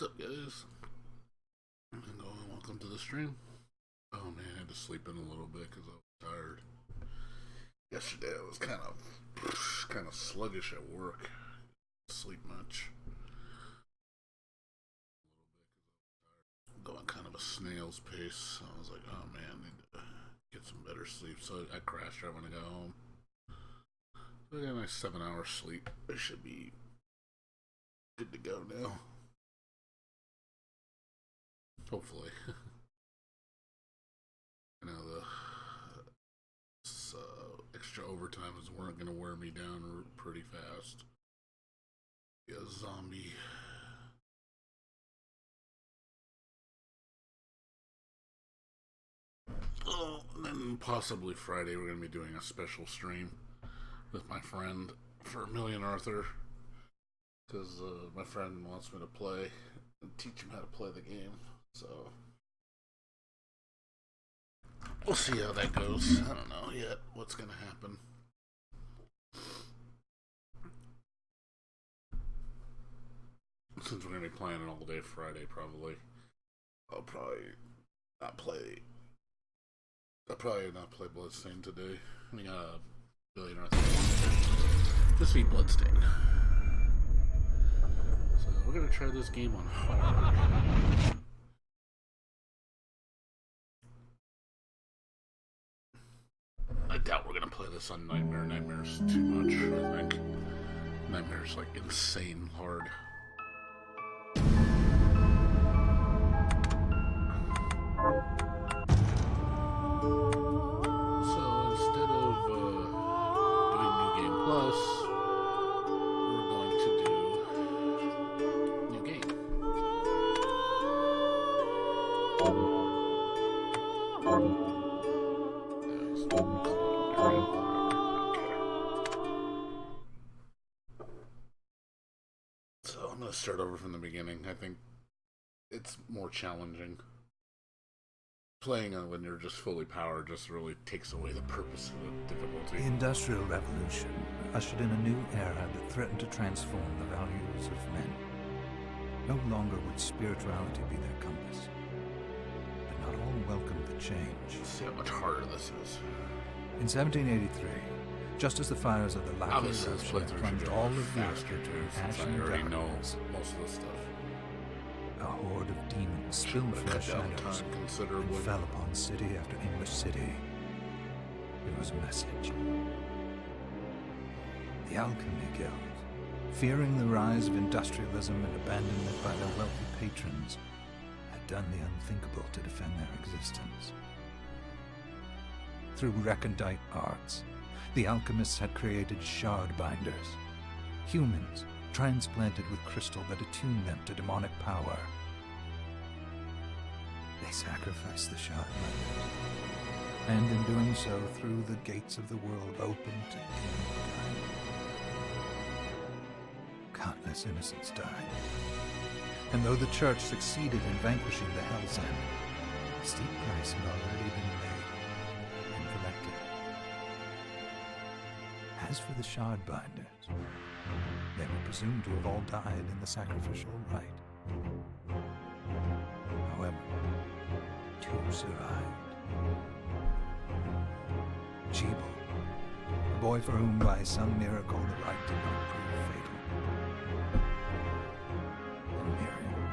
What's up, guys? Welcome to the stream. Oh man, I had to sleep in a little bit because I was tired. Yesterday I was kind of sluggish at work. Didn't sleep much. Going kind of a snail's pace. So I was like, oh man, I need to get some better sleep. So I crashed right when I got home. So I got a nice 7 hours sleep. I should be good to go now. Hopefully. You know, the extra overtime is weren't going to wear me down pretty fast. Be a zombie. Oh, and then possibly Friday we're going to be doing a special stream with my friend for Million Arthur. Because my friend wants me to play and teach him how to play the game. So we'll see how that goes. I don't know yet what's going to happen. Since we're going to be playing it all day Friday, probably. I'll probably not play. I'll probably not play Bloodstained today. I mean, Billionaire. Just be Bloodstained. So we're going to try this game on hard. I doubt we're gonna play this on Nightmare. Nightmare's too much, I think. Nightmare's like insane hard. So instead of doing New Game Plus, we're going to do New Game. So I'm going to start over from the beginning. I think it's more challenging. Playing when you're just fully powered just really takes away the purpose of the difficulty. The Industrial Revolution ushered in a new era that threatened to transform the values of men. No longer would spirituality be their compass. But not all welcomed the change. Let's see how much harder this is. In 1783, just as the fires of the Lacquer Obviously, this Revolution playthrough plunged should all go of faster Europe too, into since I ashen already know darkness, most of this stuff. a horde of demons spilled from the shadows and fell upon city after English city. It was a message. The Alchemy Guild, fearing the rise of industrialism and abandonment by their wealthy patrons, had done the unthinkable to defend their existence. Through recondite arts, the alchemists had created shard binders, humans transplanted with crystal that attuned them to demonic power. They sacrificed the shard binders, and in doing so threw the gates of the world open to demon. Countless innocents died, and though the church succeeded in vanquishing the Hell's End, a steep price had already been paid and collected. As for the shard binders, they were presumed to have all died in the sacrificial rite. However, two survived. Jebel, a boy for whom by some miracle the rite did not prove fatal. And Miriam,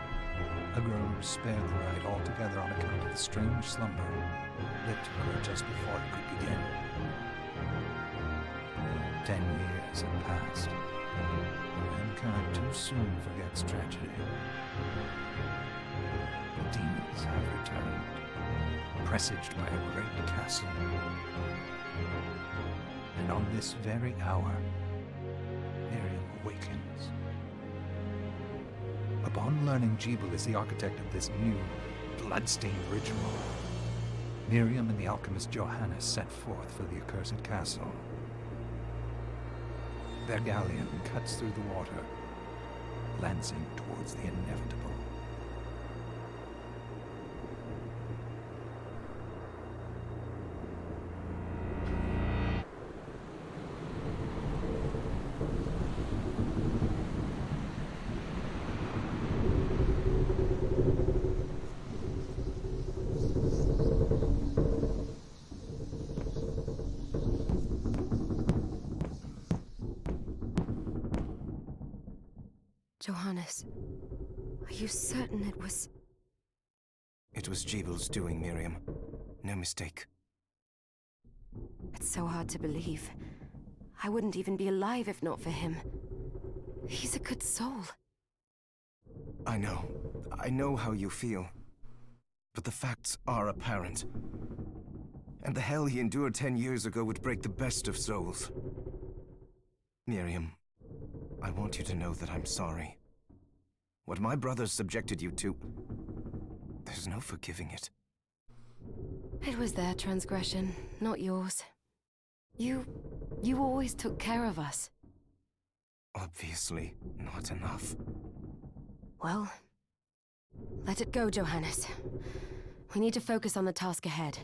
a girl who spared the rite altogether on account of the strange slumber that took her just before it could begin. 10 years have passed. Mankind too soon forgets tragedy. The demons have returned, presaged by a great castle. And on this very hour, Miriam awakens. Upon learning Jebel is the architect of this new, blood-stained ritual, Miriam and the alchemist Johannes set forth for the accursed castle. Their galleon cuts through the water, lancing towards the inevitable. Johannes, are you certain it was... It was Jeebel's doing, Miriam. No mistake. It's so hard to believe. I wouldn't even be alive if not for him. He's a good soul. I know. I know how you feel. But the facts are apparent. And the hell he endured 10 years ago would break the best of souls. Miriam, I want you to know that I'm sorry. What my brothers subjected you to, there's no forgiving it. It was their transgression, not yours. You always took care of us. Obviously, not enough. Well, let it go, Johannes. We need to focus on the task ahead.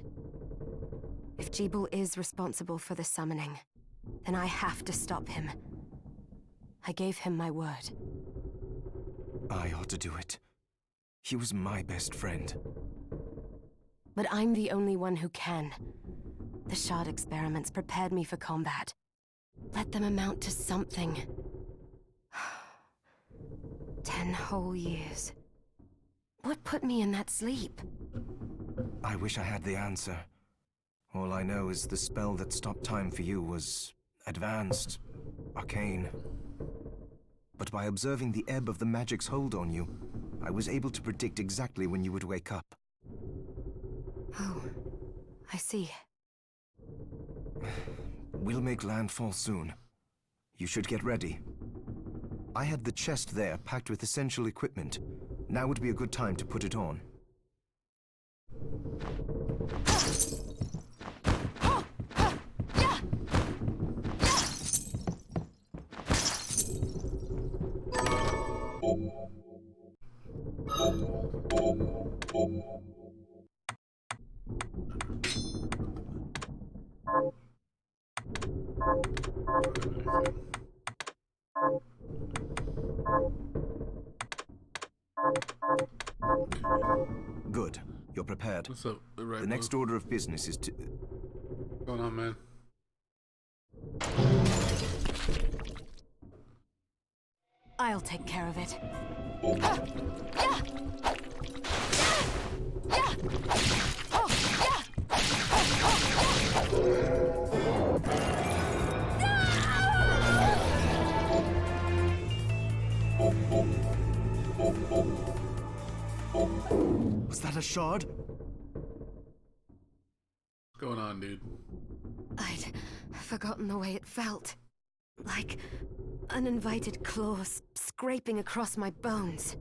If Jeebel is responsible for the summoning, then I have to stop him. I gave him my word. I ought to do it. He was my best friend. But I'm the only one who can. The Shard experiments prepared me for combat. Let them amount to something. 10 whole years. What put me in that sleep? I wish I had the answer. All I know is the spell that stopped time for you was advanced, arcane. But by observing the ebb of the magic's hold on you, I was able to predict exactly when you would wake up. Oh, I see. We'll make landfall soon. You should get ready. I had the chest there packed with essential equipment. Now would be a good time to put it on. Good. You're prepared. What's up? Right, the next order of business is to... What's going on, man? I'll take care of it. Was that a shard? What's going on, dude? I'd forgotten the way it felt. Like uninvited claws scraping across my bones.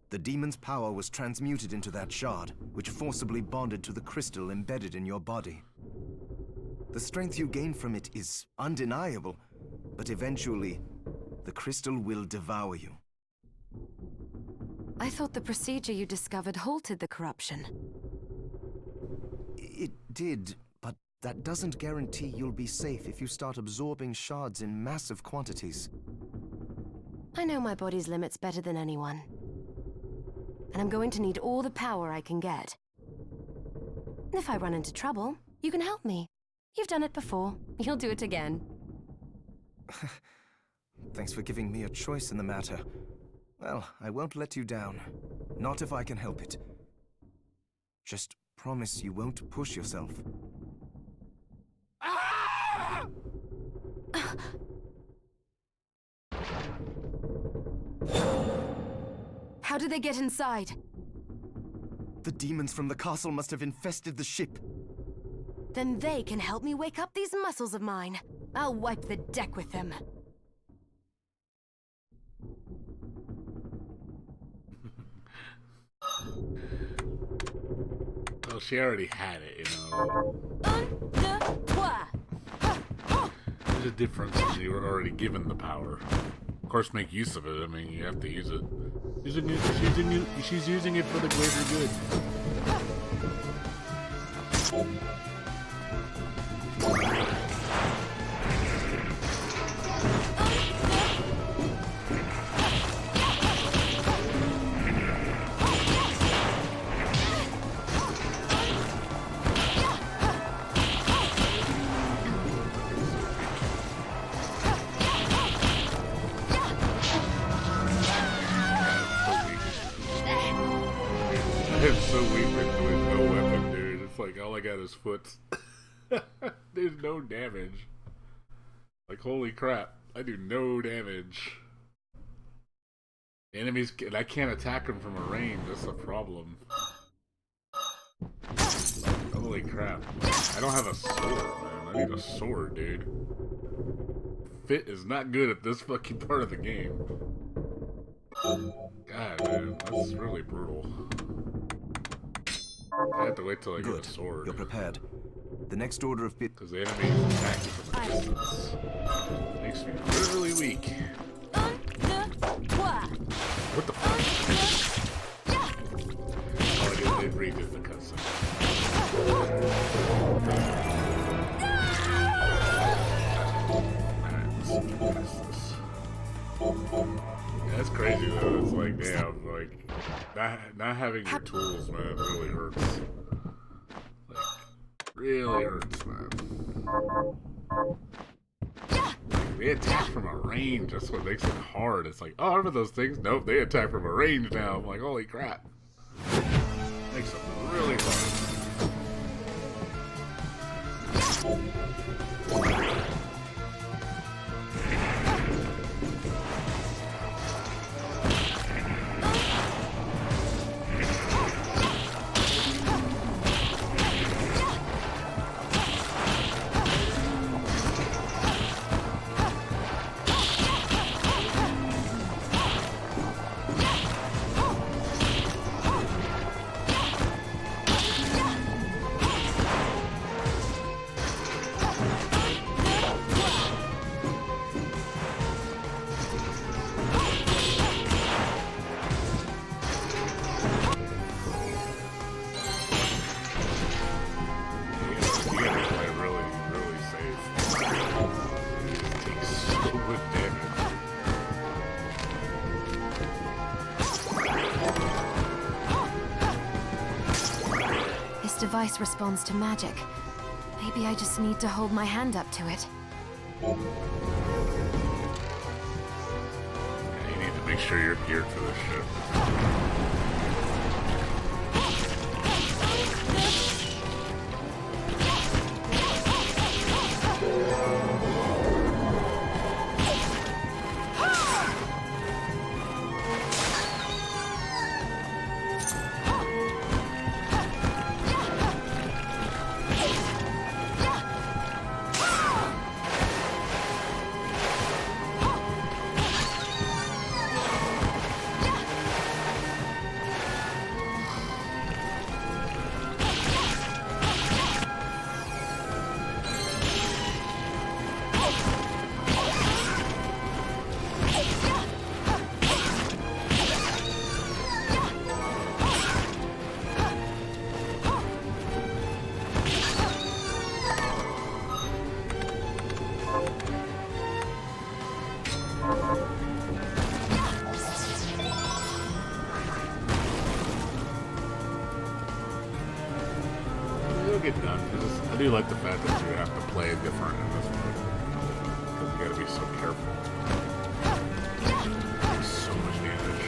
The demon's power was transmuted into that shard, which forcibly bonded to the crystal embedded in your body. The strength you gain from it is undeniable, but eventually, the crystal will devour you. I thought the procedure you discovered halted the corruption. It did, but that doesn't guarantee you'll be safe if you start absorbing shards in massive quantities. I know my body's limits better than anyone. And I'm going to need all the power I can get. If I run into trouble, you can help me. You've done it before. You'll do it again. Thanks for giving me a choice in the matter. Well, I won't let you down. Not if I can help it. Just promise you won't push yourself. How did they get inside? The demons from the castle must have infested the ship. Then they can help me wake up these muscles of mine. I'll wipe the deck with them. Well, she already had it, you know. There's a difference when you were already given the power. Of course, make use of it. I mean, you have to use it. She's using it for the greater good. am so weak with no weapon, dude. It's like all I got is foot. There's no damage. Like, holy crap. I do no damage. Enemies, I can't attack them from a range. That's the problem. Holy crap. I don't have a sword, man. I need a sword, dude. Fit is not good at this fucking part of the game. God, man. That's really brutal. I have to wait till I get a sword. You're prepared. The next order of bit. Because the enemies attack you from a distance. Makes me really weak. What the fuck? Oh, they redid the cutscene. Alright, let's see if we can pass this. Yeah, that's crazy though. It's like, damn, like, not having your tools, man, really hurts. Like, really hurts, man. They attack from a range. That's what makes it hard. It's like, oh, remember those things? Nope, they attack from a range now. I'm like, holy crap. Makes it really hard. Device responds to magic. Maybe I just need to hold my hand up to it. Yeah, you need to make sure you're geared for this shit. Get done. I do like the fact that you have to play it different in this one. Because you gotta be so careful. There's so much damage.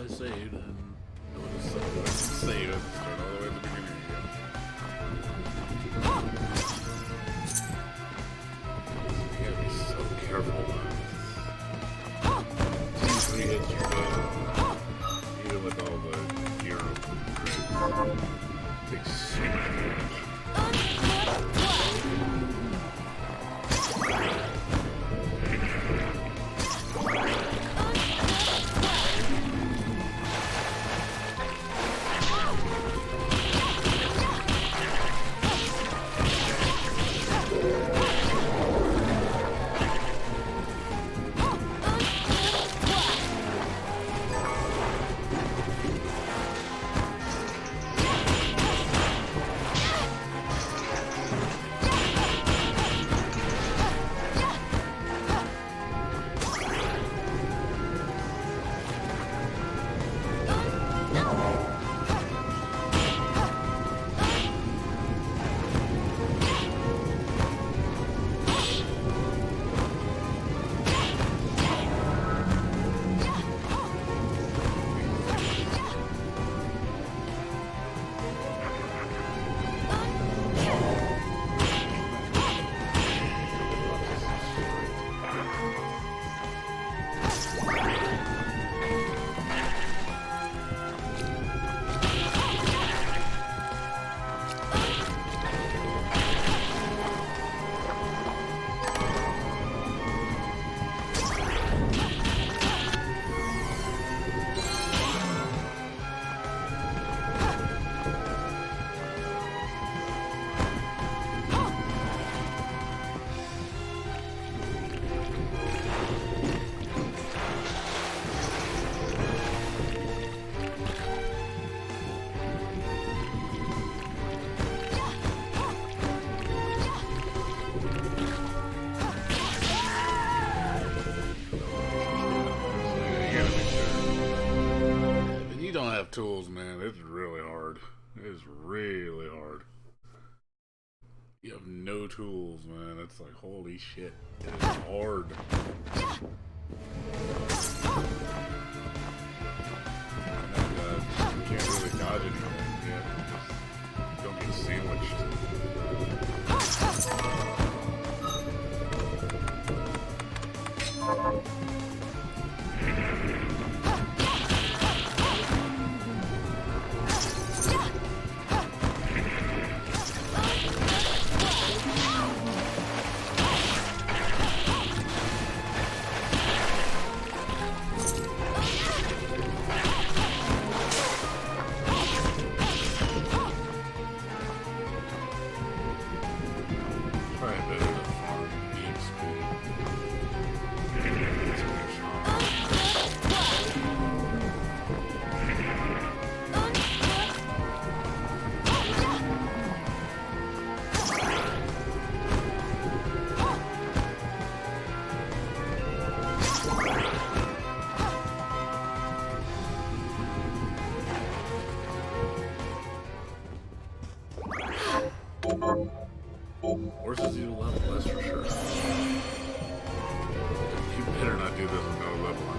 I saved and it would have save it, start all the way at the beginning again. You gotta be so careful. 2-3 hits you're dead. Even with all the gear upgrades. Takes so much damage. Tools, man, it's really hard. It's really hard. You have no tools, man. It's like, holy shit. It's hard. And you can't really dodge anything yet. You don't get sandwiched. Horses do level, that's for sure. You better not do this with no leveling.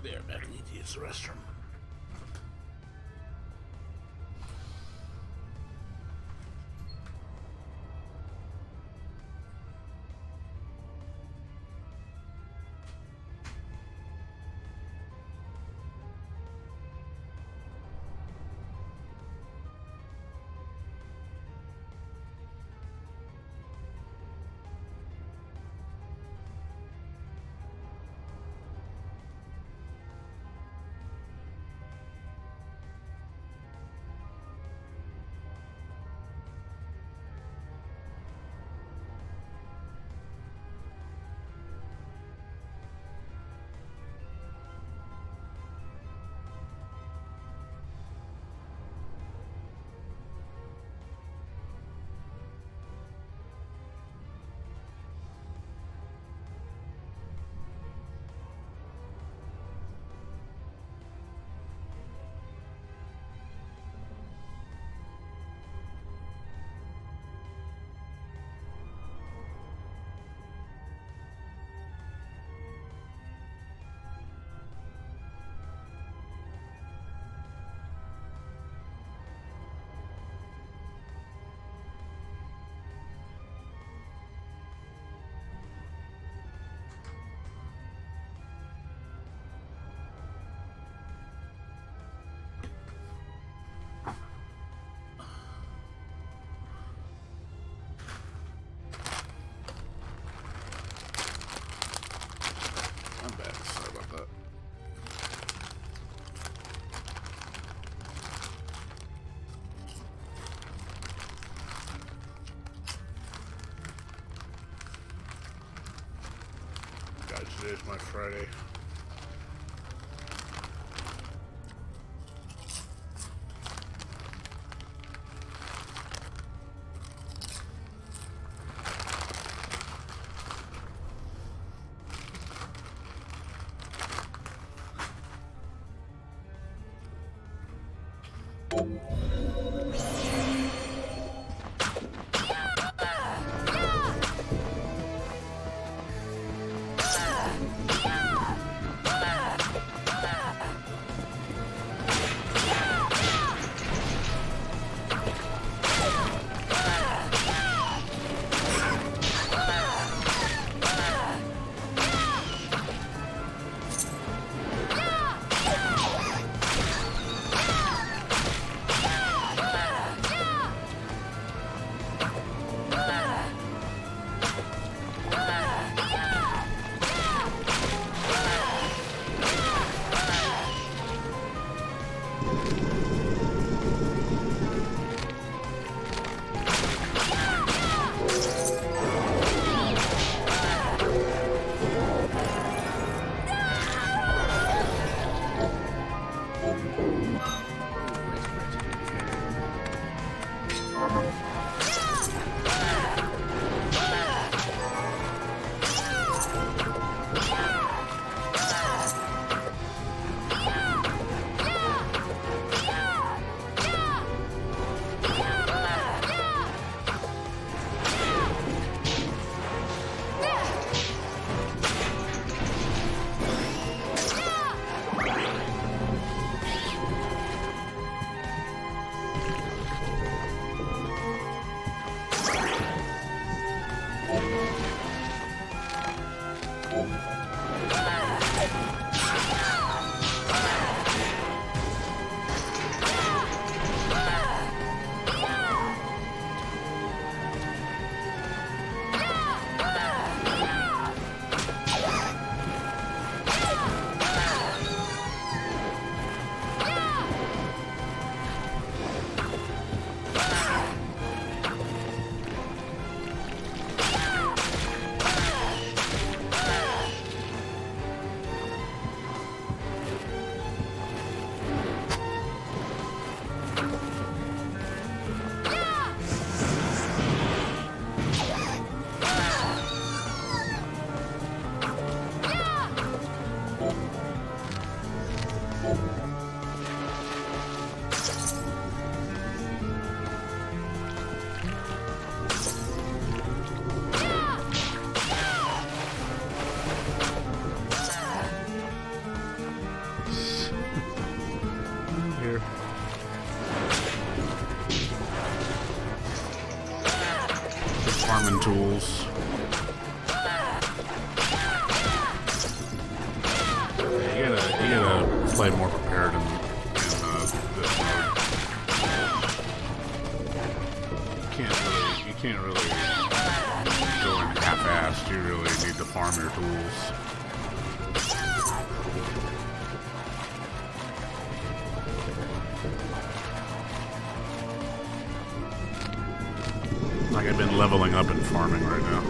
There, back. I need to use the restroom. Not bad. Sorry about that. Guys, today's my Friday. Farming tools. You gotta play more prepared in this mode. You can't really go in half-assed. You really need to farm your tools. Like I've been leveling up and farming right now.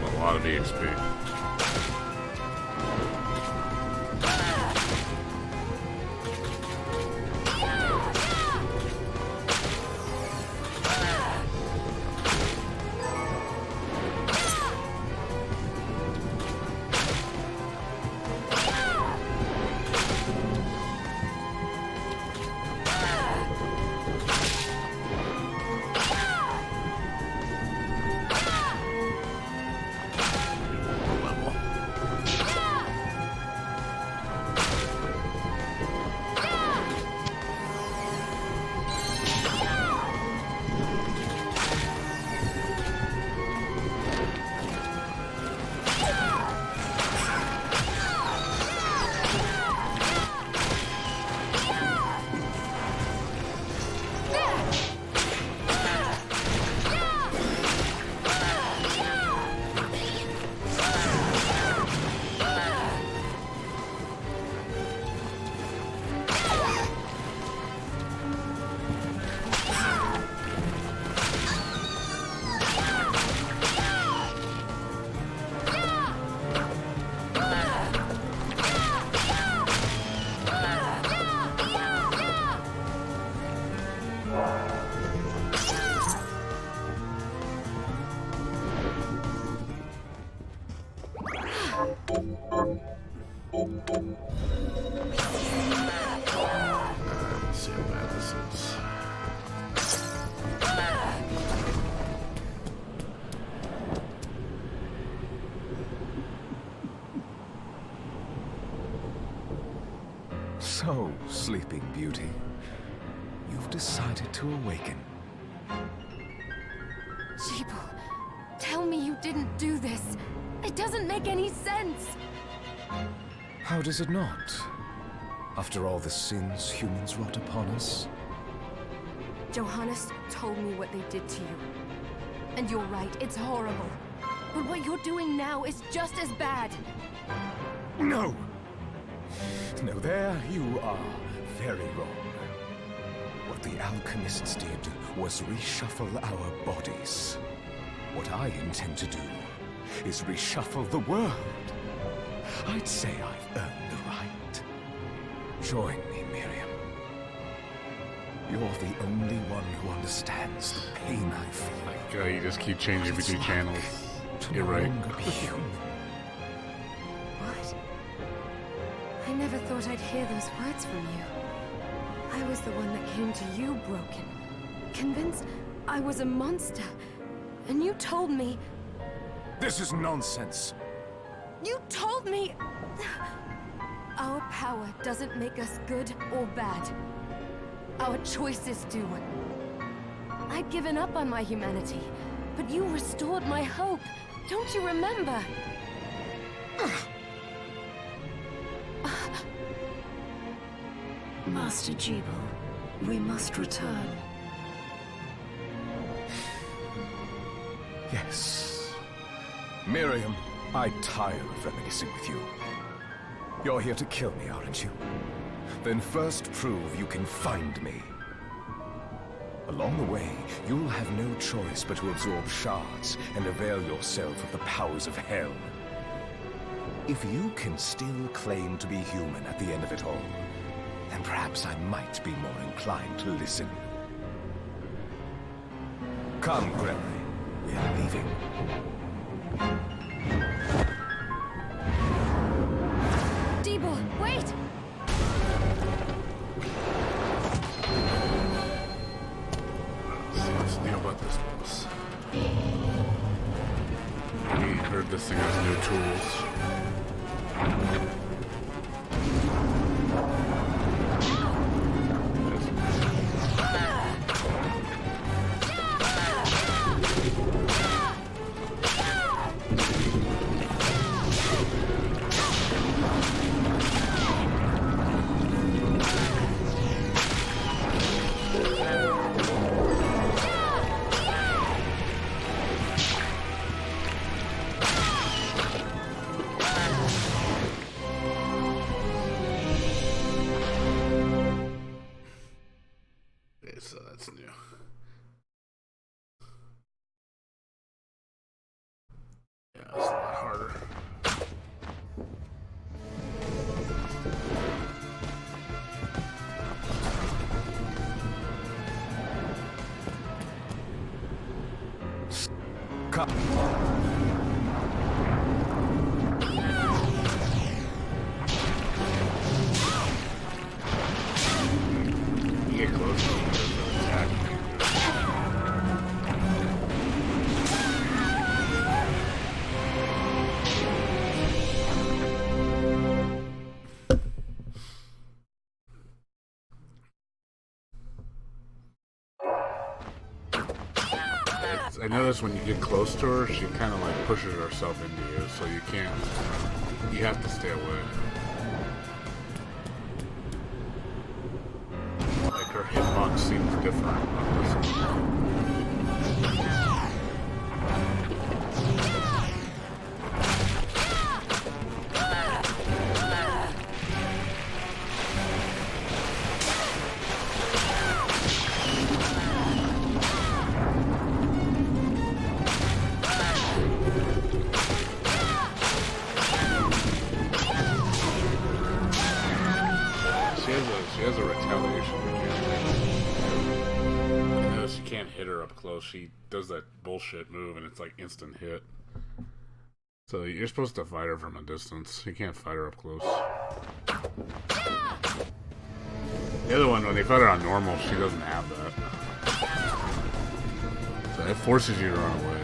A lot of EXP. Let's see how bad this is. So, Sleeping Beauty, you've decided to awaken. Jeeble, tell me you didn't do this. It doesn't make any sense. How does it not? After all the sins humans wrought upon us? Johannes told me what they did to you. And you're right, it's horrible. But what you're doing now is just as bad. No! No, there you are very wrong. What the alchemists did was reshuffle our bodies. What I intend to do is reshuffle the world. I'd say I've earned the right. Join me, Miriam. You're the only one who understands the pain I feel. Like, you just keep changing between channels. You're right. Be human. What? I never thought I'd hear those words from you. I was the one that came to you broken, convinced I was a monster. And you told me... This is nonsense. You told me... Our power doesn't make us good or bad. Our choices do. I'd given up on my humanity, but you restored my hope. Don't you remember? Master Jeeble, we must return. Yes. Miriam, I tire of reminiscing with you. You're here to kill me, aren't you? Then first prove you can find me. Along the way, you'll have no choice but to absorb shards and avail yourself of the powers of hell. If you can still claim to be human at the end of it all, then perhaps I might be more inclined to listen. Come, Gregory. We are leaving. Jeeble, wait! See what's new about this boss. We heard this thing has new tools. Okay, so that's new. Yeah, it's a lot harder. Come. You get close to it, it'll attack. I notice when you get close to her, she kind of like pushes herself into you, so you can't. You have to stay away. Like her hitbox seems different on this one. She has a retaliation mechanic. I notice you can't hit her up close. She does that bullshit move and it's like instant hit. So you're supposed to fight her from a distance. You can't fight her up close. The other one, when they fight her on normal, she doesn't have that. So it forces you to run away.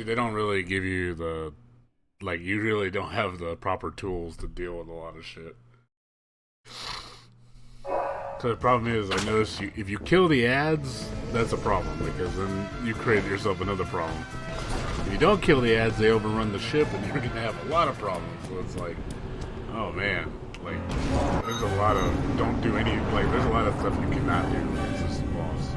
They don't really give you the, like, you really don't have the proper tools to deal with a lot of shit. So the problem is, I noticed if you kill the ads, that's a problem, because then you create yourself another problem. If you don't kill the ads, they overrun the ship, and you're gonna have a lot of problems. So it's like, oh man, like, there's a lot of, don't do any, like, there's a lot of stuff you cannot do against this boss.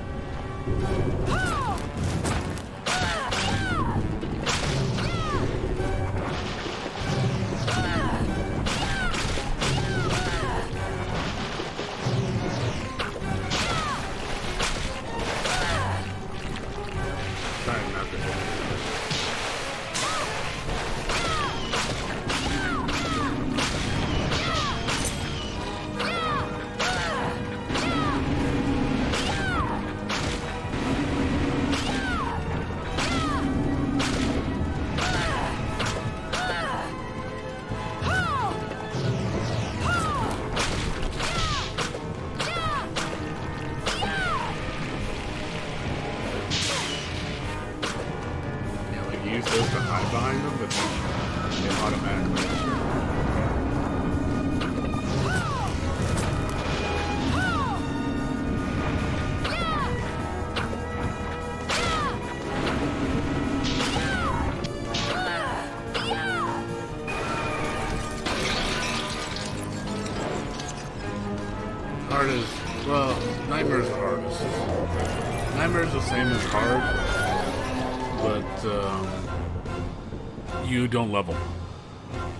You don't level.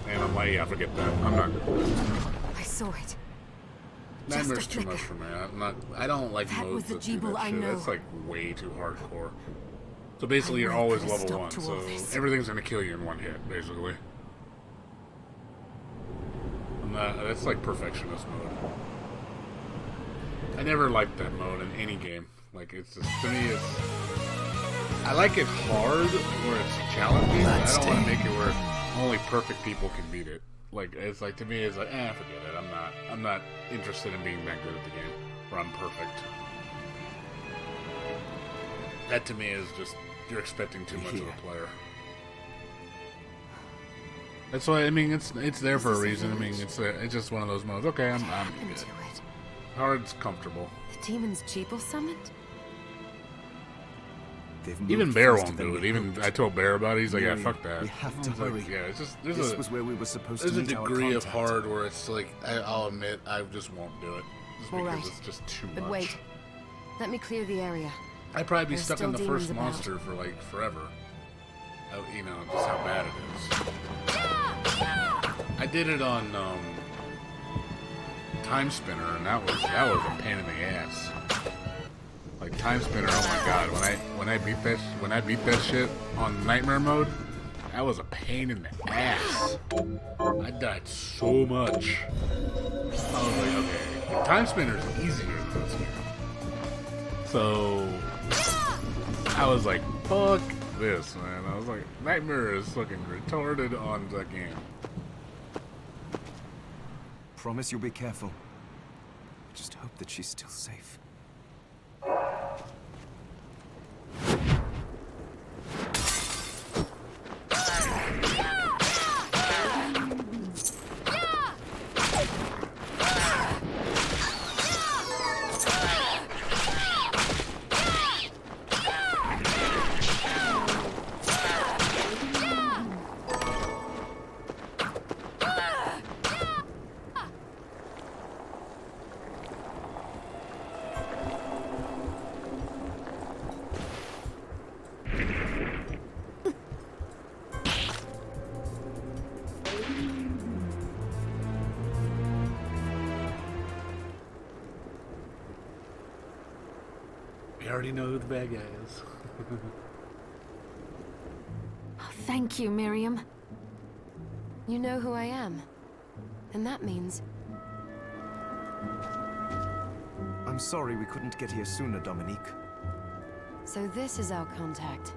And I'm like, yeah, forget that. I'm not doing that. I saw it. Nightmare's too much for me. I don't like modes that do that shit. That's like way too hardcore. So basically you're always level 1, so everything's gonna kill you in one hit, basically. And that's like perfectionist mode. I never liked that mode in any game. Like, it's just, to me, it's... I like it hard, where it's challenging. I don't want to make it where only perfect people can beat it. Like, it's like, to me, it's like, forget it. I'm not interested in being that good at the game, where I'm perfect. That, to me, is just, you're expecting too much of a player. That's why, I mean, it's there for a reason. I mean, it's just one of those modes. Okay, I'm good. Hard's comfortable. The demons Jeeble summoned? Even Bear won't do it. Even I told Bear about it. He's like, yeah, fuck that. We have to hurry. Like, yeah, it's just This was where we were supposed to there's meet a our degree of contact. hard where it's like, I'll admit, I just won't do it. Just because Alright. it's just too much. But wait. Let me clear the area. I'd probably be There's stuck on still the first demons about. monster for like forever. You know, just how bad it is. I did it on Time Spinner, and that was a pain in the ass. Like Time Spinner, oh my god! When I beat that shit on Nightmare mode, that was a pain in the ass. I died so much. I was like, okay, Time Spinner is easier than this game. So I was like, fuck this, man. I was like, Nightmare is fucking retarded on that game. promise you'll be careful. I just hope that she's still safe. We already know who the bad guy is. Thank you, Miriam. You know who I am. And that means... I'm sorry we couldn't get here sooner, Dominique. So this is our contact.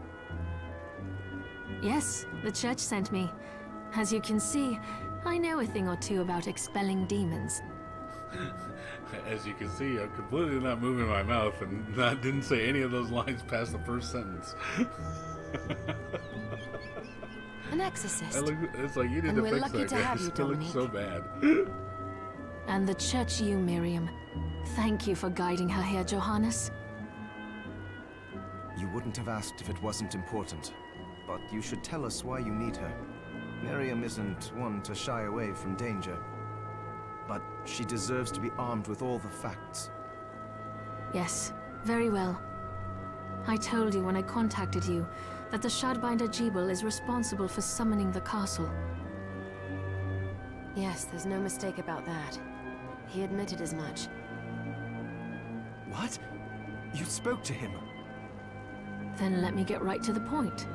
Yes, the church sent me. As you can see, I know a thing or two about expelling demons. As you can see, I'm completely not moving my mouth and didn't say any of those lines past the first sentence. An exorcist. It's like you need And to we're fix lucky that to guy. have you, It looks Dominique. so bad. And the church you, Miriam. Thank you for guiding her here, Johannes. You wouldn't have asked if it wasn't important, but you should tell us why you need her. Miriam isn't one to shy away from danger, but she deserves to be armed with all the facts. Yes, very well. I told you when I contacted you that the Shardbinder Jebel is responsible for summoning the castle. Yes, there's no mistake about that. He admitted as much. What? You spoke to him? Then let me get right to the point.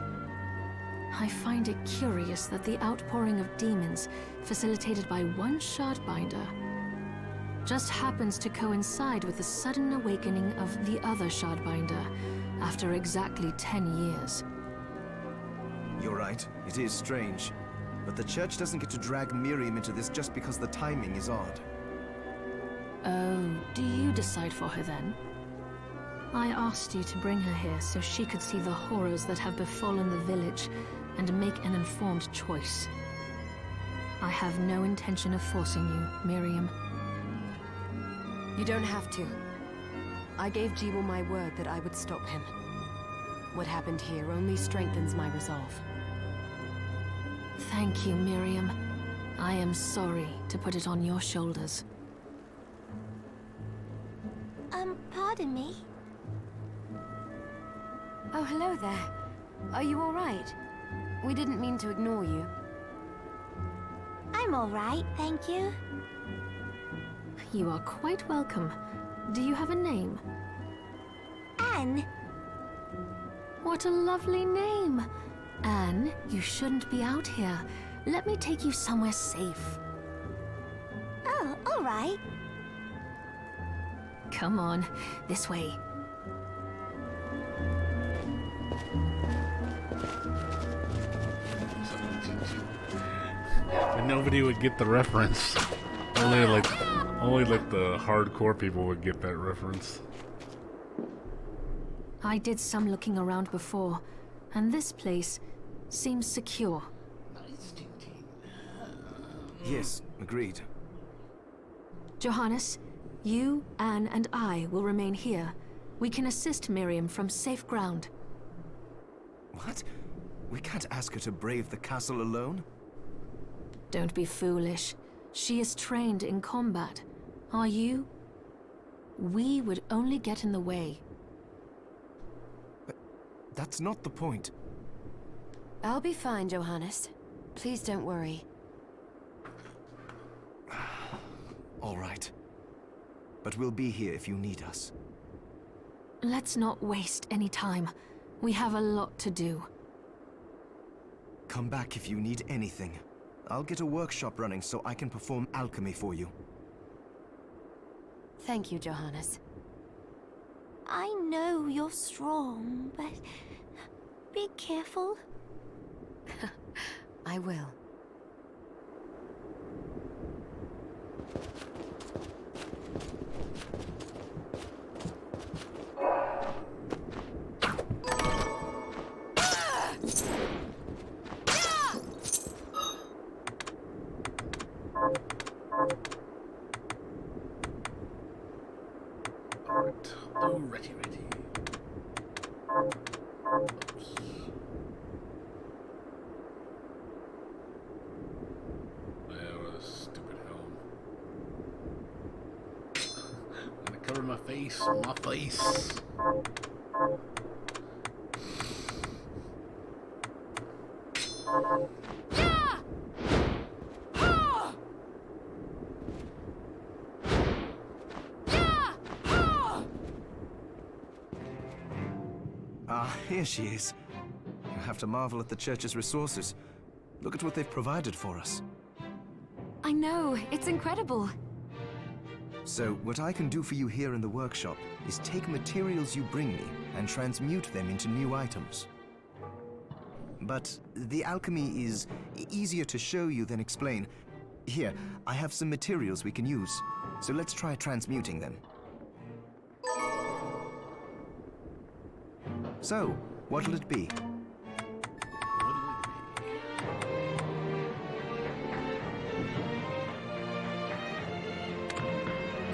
I find it curious that the outpouring of demons, facilitated by one Shardbinder, just happens to coincide with the sudden awakening of the other Shardbinder after exactly 10 years. You're right, it is strange. But the church doesn't get to drag Miriam into this just because the timing is odd. Oh, do you decide for her then? I asked you to bring her here so she could see the horrors that have befallen the village and make an informed choice. I have no intention of forcing you, Miriam. You don't have to. I gave Jebel my word that I would stop him. What happened here only strengthens my resolve. Thank you, Miriam. I am sorry to put it on your shoulders. Pardon me? Oh, hello there. Are you all right? We didn't mean to ignore you. I'm all right, thank you. You are quite welcome. Do you have a name? Anne. What a lovely name! Anne, you shouldn't be out here. Let me take you somewhere safe. Oh, all right. Come on, this way. And nobody would get the reference. Only like the hardcore people would get that reference. I did some looking around before, and this place seems secure. Yes, agreed. Johannes, you, Anne, and I will remain here. We can assist Miriam from safe ground. What? We can't ask her to brave the castle alone? Don't be foolish. She is trained in combat. Are you? We would only get in the way. That's not the point. I'll be fine, Johannes. Please don't worry. All right. But we'll be here if you need us. Let's not waste any time. We have a lot to do. Come back if you need anything. I'll get a workshop running so I can perform alchemy for you. Thank you, Johannes. I know you're strong, but be careful. I will. Alright. Oh, ready. Oops. Yeah, what a stupid helm. I'm gonna cover my face. My face. Ah, here she is. You have to marvel at the church's resources. Look at what they've provided for us. I know, it's incredible. So, what I can do for you here in the workshop is take materials you bring me and transmute them into new items. But the alchemy is easier to show you than explain. Here, I have some materials we can use, so let's try transmuting them. So, what'll it be?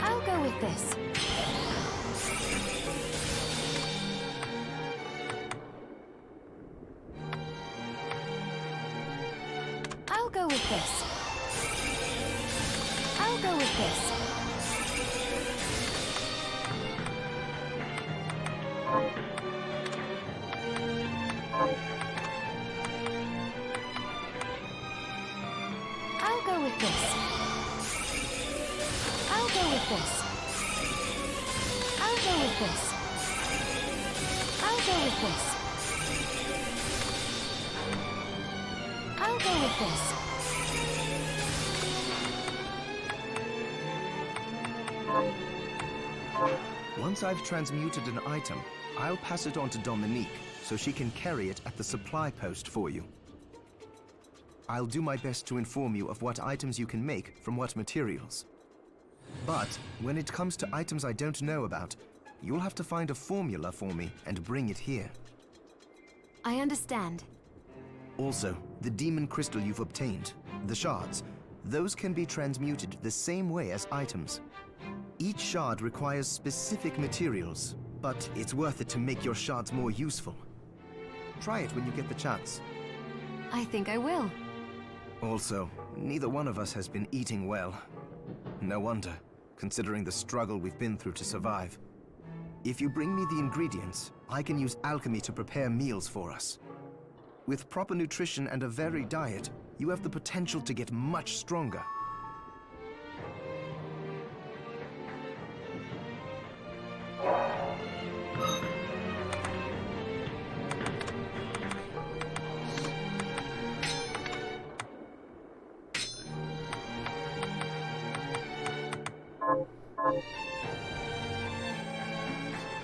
I'll go with this. I'll go with this. I'll go with this. I'll go with this. I'll go with this. I'll go with this. I'll go with this. I'll go with this. Once I've transmuted an item, I'll pass it on to Dominique, so she can carry it at the supply post for you. I'll do my best to inform you of what items you can make from what materials. But when it comes to items I don't know about, you'll have to find a formula for me and bring it here. I understand. Also, the demon crystal you've obtained, the shards, those can be transmuted the same way as items. Each shard requires specific materials, but it's worth it to make your shards more useful. Try it when you get the chance. I think I will. Also, neither one of us has been eating well. No wonder, considering the struggle we've been through to survive. If you bring me the ingredients, I can use alchemy to prepare meals for us. With proper nutrition and a varied diet, you have the potential to get much stronger.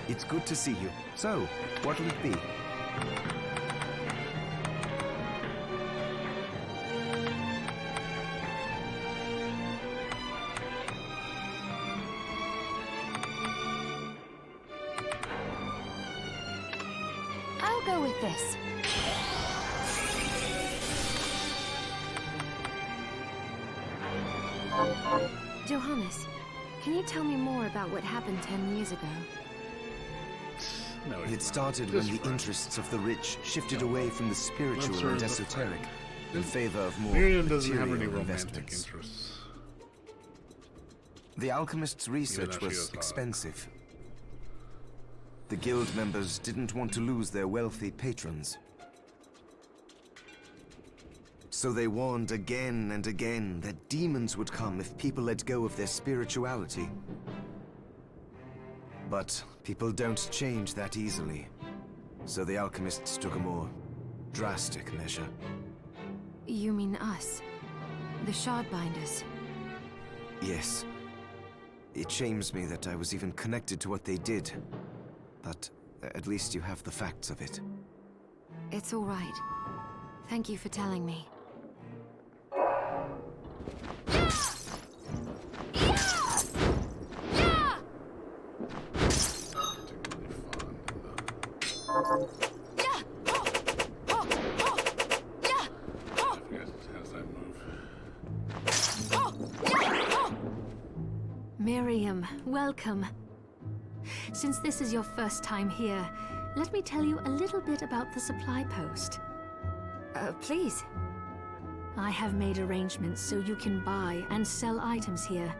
It's good to see you. So, what'll it be? I'll go with this. Johannes, can you tell me more about what happened 10 years ago? No, It started when the interests of the rich shifted away from the spiritual and esoteric in favor of more Miriam doesn't have any material romantic investments. interests. The alchemist's research she was is hot. expensive. The guild members didn't want to lose their wealthy patrons. So they warned again and again that demons would come if people let go of their spirituality. But people don't change that easily. So the alchemists took a more drastic measure. You mean us? The Shardbinders? Yes. It shames me that I was even connected to what they did. But at least you have the facts of it. It's all right. Thank you for telling me. Miriam, welcome. Since this is your first time here, let me tell you a little bit about the supply post. Please. I have made arrangements so you can buy and sell items here.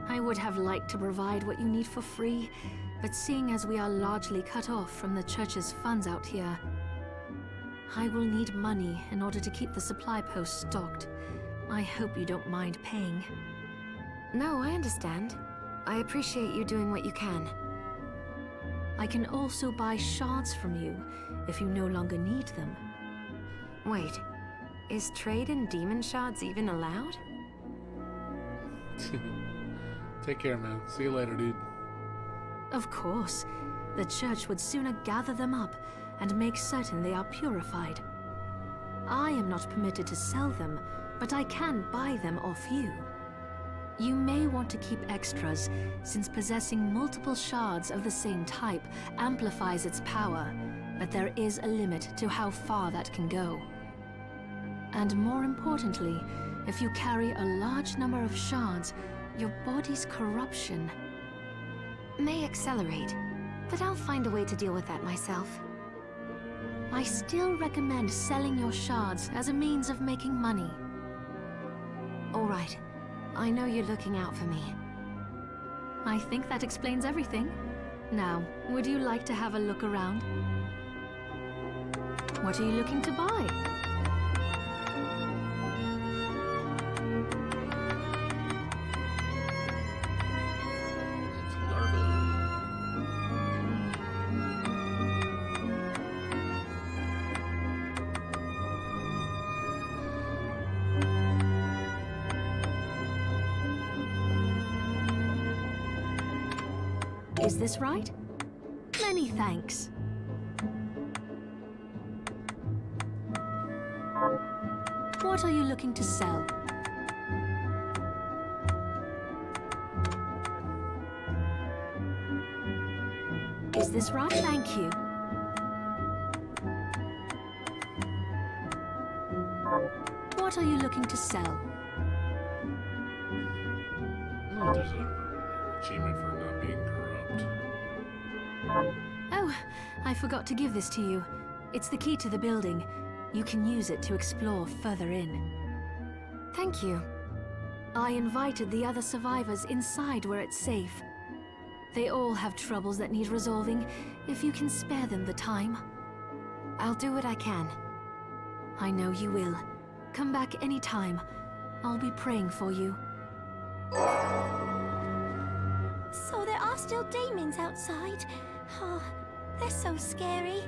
I would have liked to provide what you need for free, but seeing as we are largely cut off from the church's funds out here, I will need money in order to keep the supply post stocked. I hope you don't mind paying. No, I understand. I appreciate you doing what you can. I can also buy shards from you if you no longer need them. Wait, is trade in demon shards even allowed? Take care, man. See you later, dude. Of course. The church would sooner gather them up and make certain they are purified. I am not permitted to sell them, but I can buy them off you. You may want to keep extras, since possessing multiple shards of the same type amplifies its power, but there is a limit to how far that can go. And more importantly, if you carry a large number of shards, your body's corruption May accelerate, but I'll find a way to deal with that myself. I still recommend selling your shards as a means of making money. All right. I know you're looking out for me. I think that explains everything. Now, would you like to have a look around? What are you looking to buy? It's garbage. Is this right? Many thanks. What are you looking to sell? Is this right? Thank you. What are you looking to sell? Oh, there's a achievement for not being corrupt. Oh, I forgot to give this to you. It's the key to the building. You can use it to explore further in. Thank you. I invited the other survivors inside where it's safe. They all have troubles that need resolving, if you can spare them the time. I'll do what I can. I know you will. Come back anytime. I'll be praying for you. So there are still demons outside. Oh, they're so scary.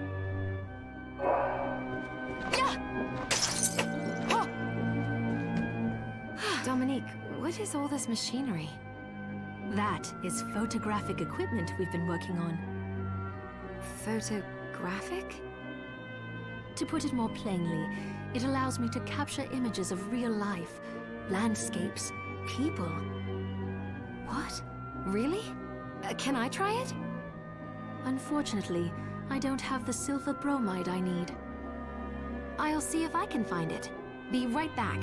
Dominique, what is all this machinery? That is photographic equipment we've been working on. Photographic? To put it more plainly, it allows me to capture images of real life, landscapes, people. What? Really? Can I try it? Unfortunately, I don't have the silver bromide I need. I'll see if I can find it. Be right back.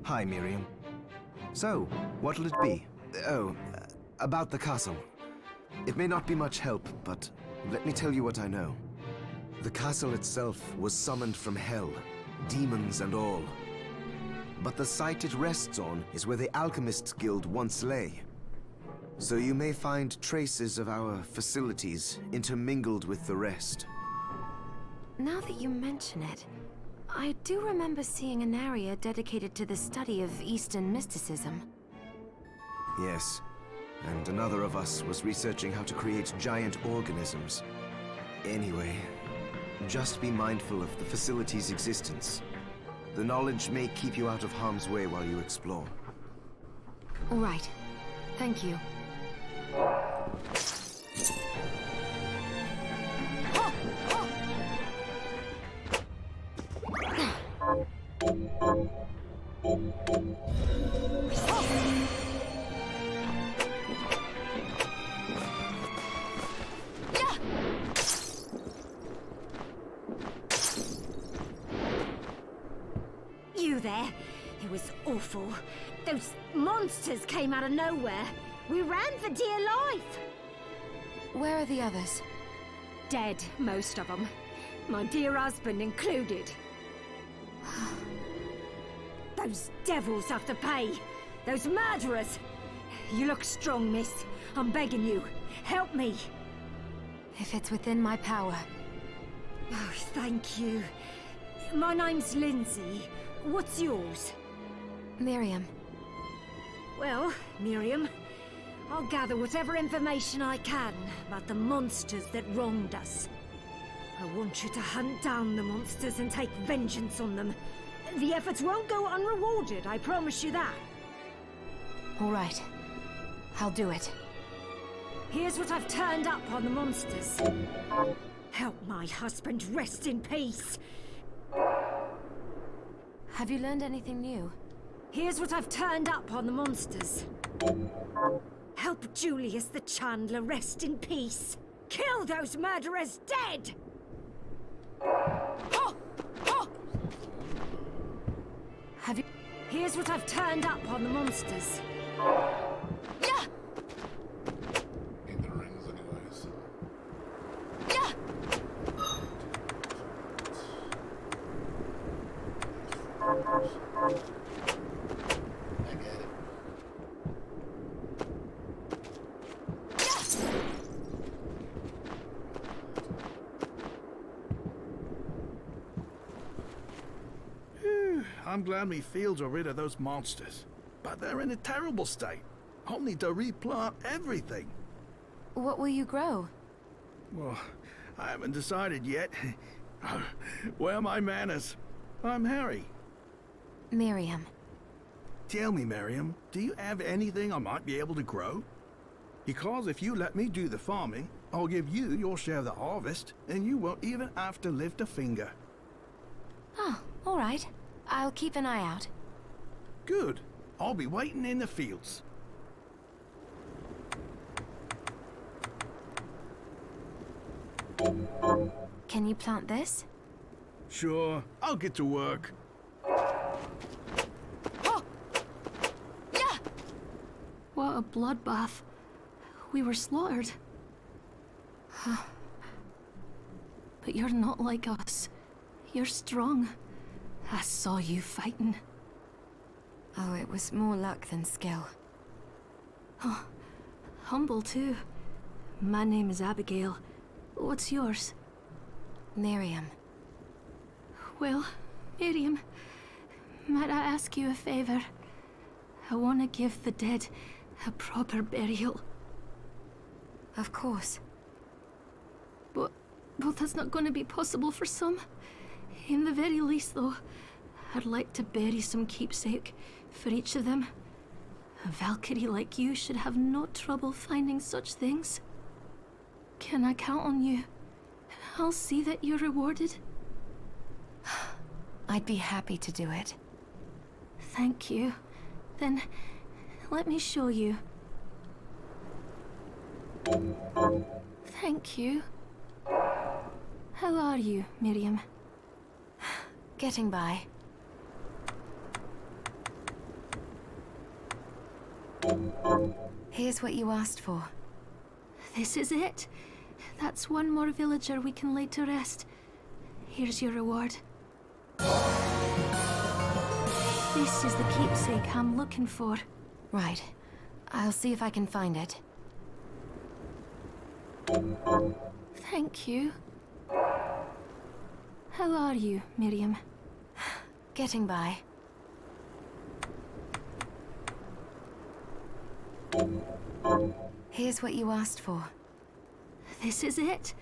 Hi, Miriam. So, what'll it be? Oh, about the castle. It may not be much help, but let me tell you what I know. The castle itself was summoned from hell, demons and all. But the site it rests on is where the Alchemists Guild once lay. So you may find traces of our facilities intermingled with the rest. Now that you mention it, I do remember seeing an area dedicated to the study of Eastern mysticism. Yes, and another of us was researching how to create giant organisms. Anyway, just be mindful of the facility's existence. The knowledge may keep you out of harm's way while you explore. All right. Thank you. there. It was awful. Those monsters came out of nowhere. We ran for dear life. Where are the others? Dead, most of them. My dear husband included. Those devils have to pay. Those murderers. You look strong, miss. I'm begging you. Help me. If it's within my power. Oh, thank you. My name's Lindsay. What's yours? Miriam. Well, Miriam, I'll gather whatever information I can about the monsters that wronged us. I want you to hunt down the monsters and take vengeance on them. The efforts won't go unrewarded, I promise you that. All right. I'll do it. Here's what I've turned up on the monsters. Help my husband rest in peace. Have you learned anything new? Here's what I've turned up on the monsters. Help Julius the Chandler rest in peace. Kill those murderers dead! Have you... Here's what I've turned up on the monsters. Yeah! Need the rings anyways. Yeah! I get it. I'm glad me fields are rid of those monsters. But they're in a terrible state. I'll need to replant everything. What will you grow? Well, I haven't decided yet. Where are my manners? I'm Harry. Miriam. Tell me, Miriam, do you have anything I might be able to grow? Because if you let me do the farming, I'll give you your share of the harvest, and you won't even have to lift a finger. Oh, all right. I'll keep an eye out. Good. I'll be waiting in the fields. Can you plant this? Sure, I'll get to work. Oh! Yeah! What a bloodbath. We were slaughtered. But you're not like us. You're strong. I saw you fighting. Oh, it was more luck than skill. Oh, humble too. My name is Abigail. What's yours? Miriam. Well, Miriam, might I ask you a favor? I want to give the dead a proper burial. Of course. But that's not going to be possible for some. In the very least, though, I'd like to bury some keepsake for each of them. A Valkyrie like you should have no trouble finding such things. Can I count on you? I'll see that you're rewarded. I'd be happy to do it. Thank you. Then, let me show you. Thank you. How are you, Miriam? Getting by. Here's what you asked for. This is it. That's one more villager we can lay to rest. Here's your reward. This is the keepsake I'm looking for. Right. I'll see if I can find it. Thank you. How are you, Miriam? Getting by. Here's what you asked for. This is it.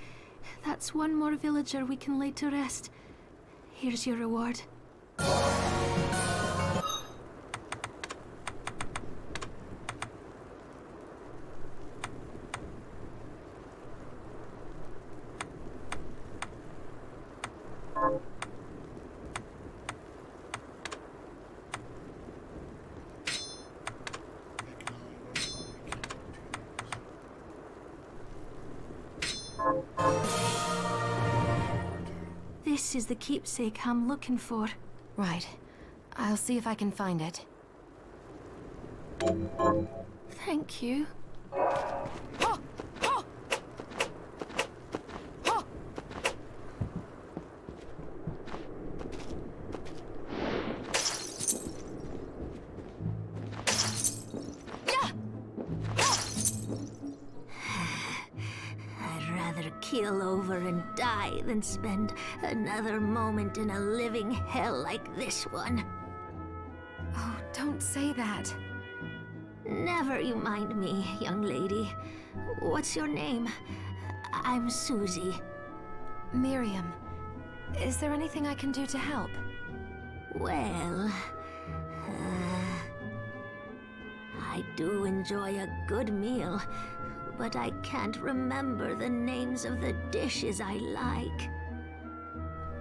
That's one more villager we can lay to rest. Here's your reward. This is the keepsake I'm looking for. Right. I'll see if I can find it. Thank you. I'd rather keel over and die than spend another moment in a living hell like this one. Oh, don't say that. Never you mind me, young lady. What's your name? I'm Susie. Miriam, is there anything I can do to help? Well, I do enjoy a good meal, but I can't remember the names of the dishes I like.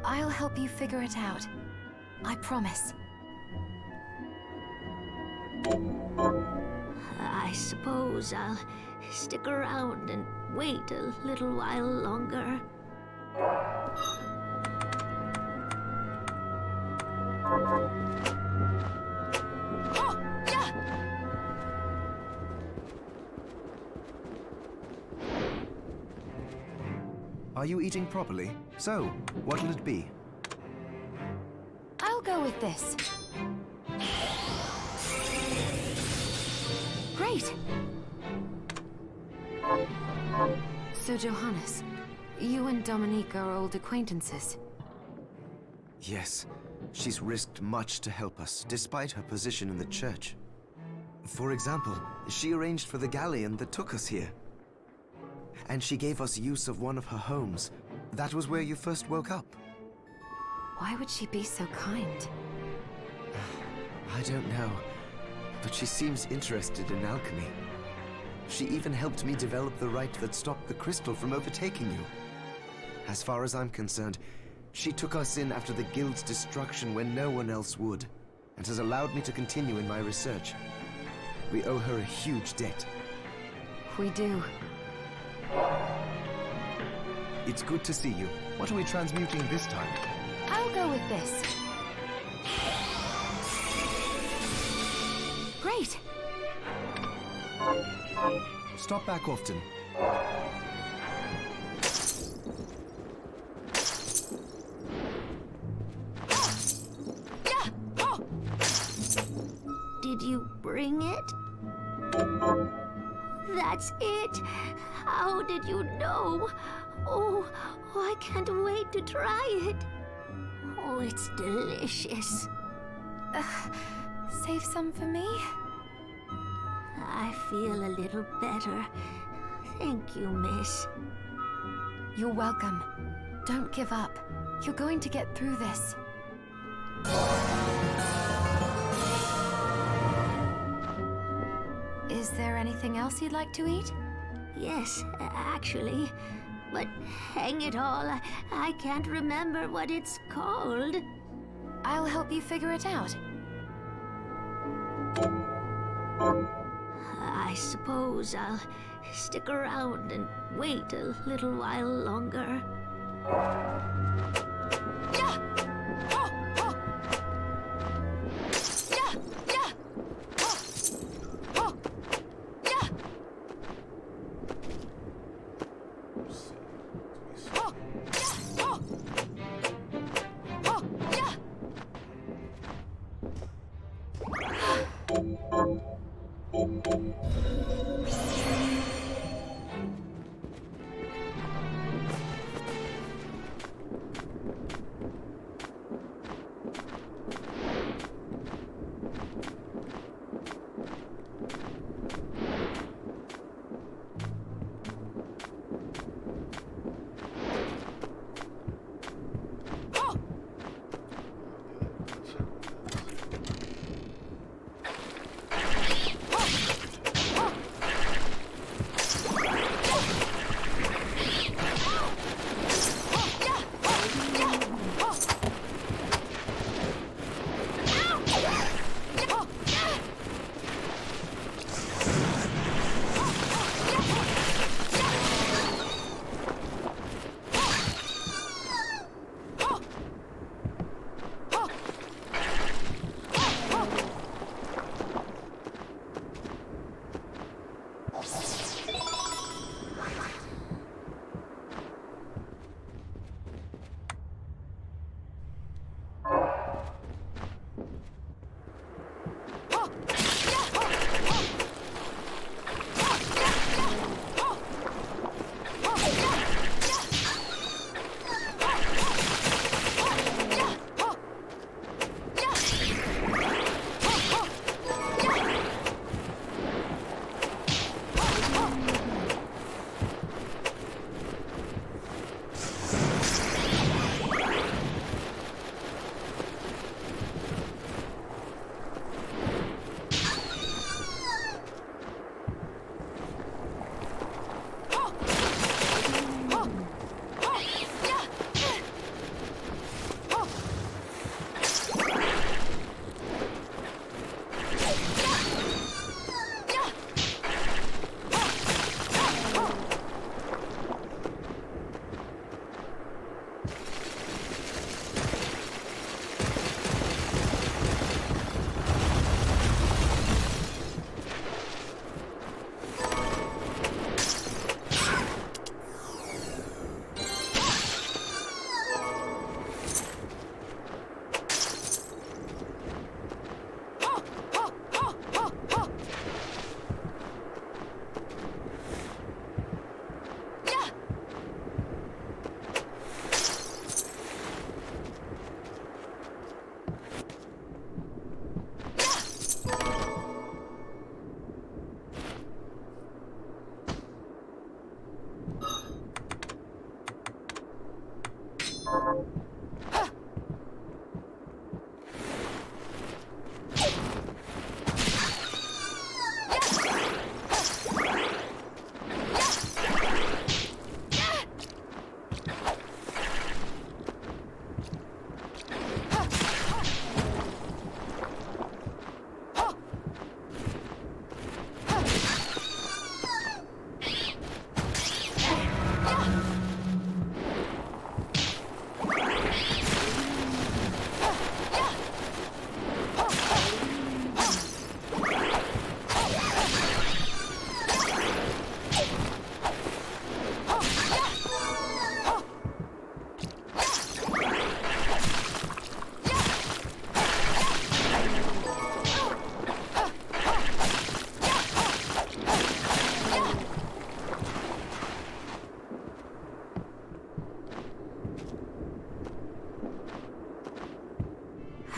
I'll help you figure it out. I promise. I suppose I'll stick around and wait a little while longer. Are you eating properly? So, what'll it be? I'll go with this. Great! So, Johannes, you and Dominique are old acquaintances. Yes, she's risked much to help us, despite her position in the church. For example, she arranged for the galleon that took us here. And she gave us use of one of her homes. That was where you first woke up. Why would she be so kind? I don't know, but she seems interested in alchemy. She even helped me develop the rite that stopped the crystal from overtaking you. As far as I'm concerned, she took us in after the guild's destruction when no one else would, and has allowed me to continue in my research. We owe her a huge debt. We do. It's good to see you. What are we transmuting this time? I'll go with this. Great! Stop back often. Did you bring it? That's it! How did you know? Oh, I can't wait to try it. Oh, it's delicious. Save some for me? I feel a little better. Thank you, miss. You're welcome. Don't give up. You're going to get through this. Is there anything else you'd like to eat? Yes, actually. But hang it all, I can't remember what it's called. I'll help you figure it out. I suppose I'll stick around and wait a little while longer.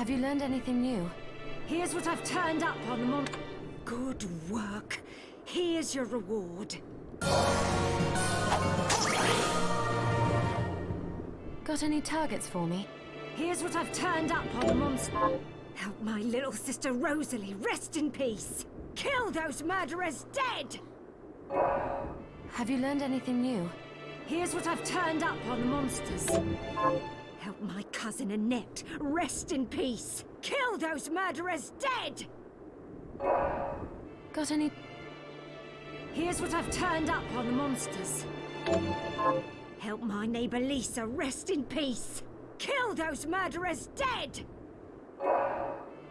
Have you learned anything new? Here's what I've turned up on the mon... Good work. Here's your reward. Got any targets for me? Here's what I've turned up on the monster. Help my little sister Rosalie rest in peace. Kill those murderers dead! Have you learned anything new? Here's what I've turned up on the monsters. Help my cousin Annette rest in peace. Kill those murderers dead! Got any... Here's what I've turned up on the monsters. Help my neighbor Lisa rest in peace. Kill those murderers dead!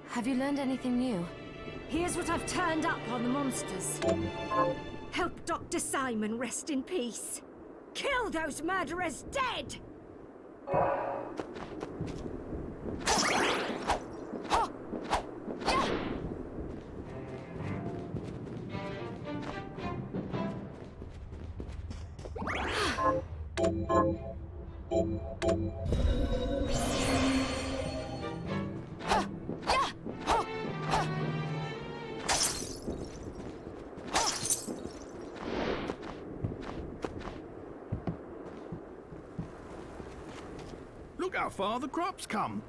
Have you learned anything new? Here's what I've turned up on the monsters. Help Dr. Simon rest in peace. Kill those murderers dead! Look how far the crops come.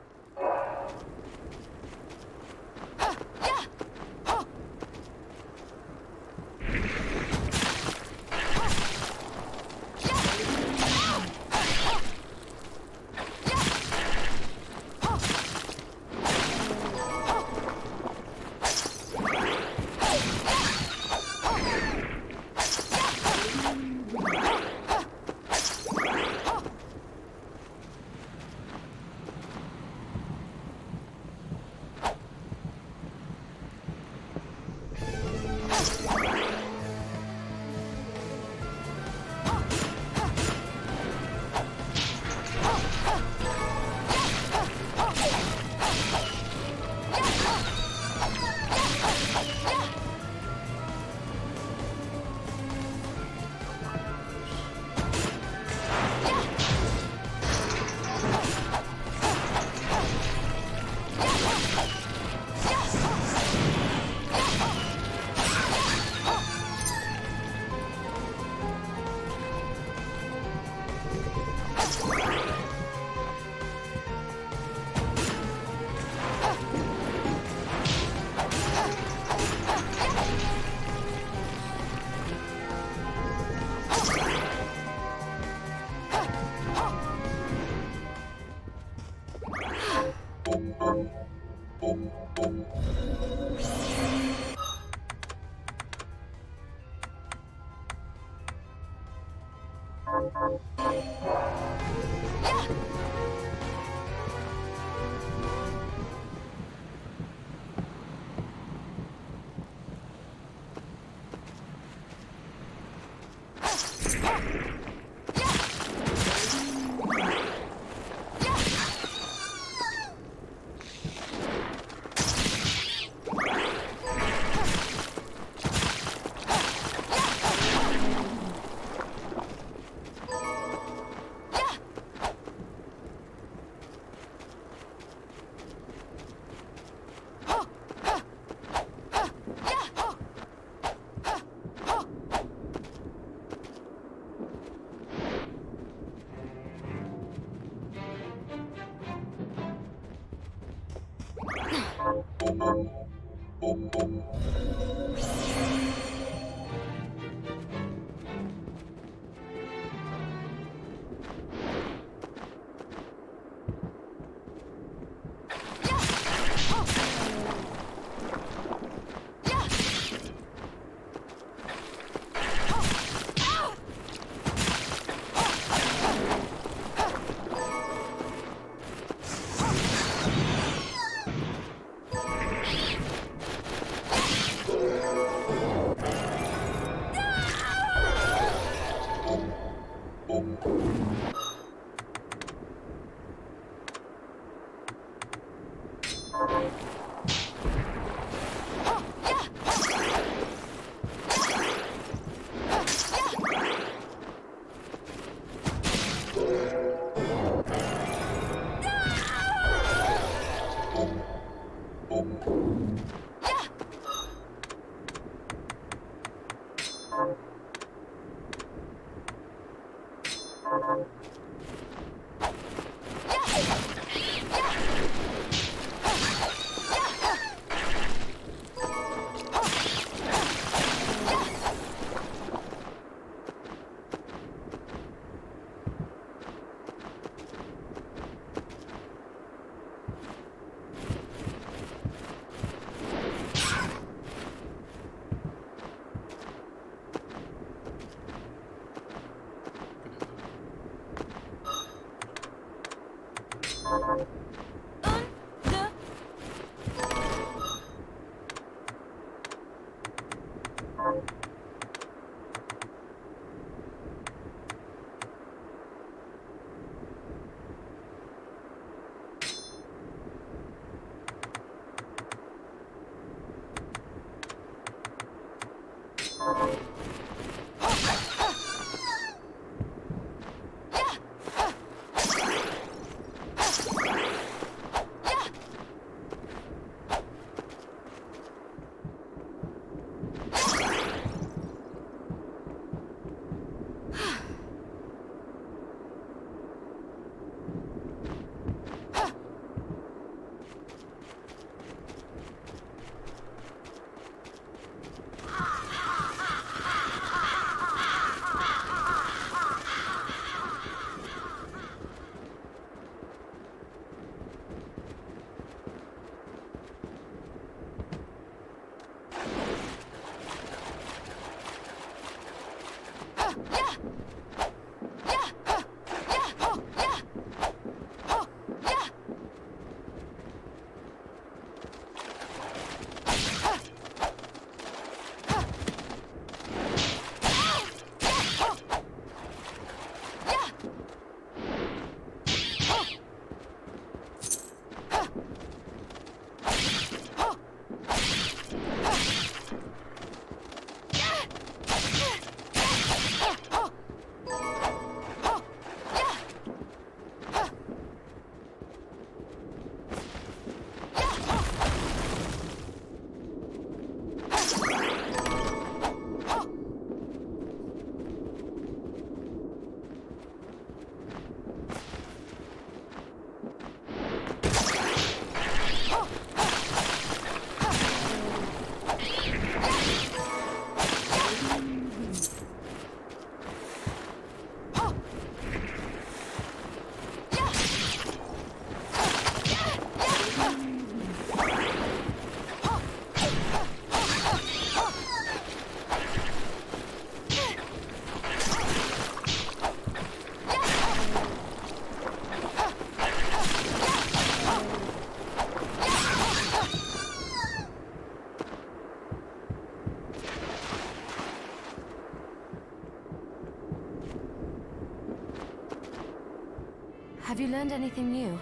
Have you learned anything new?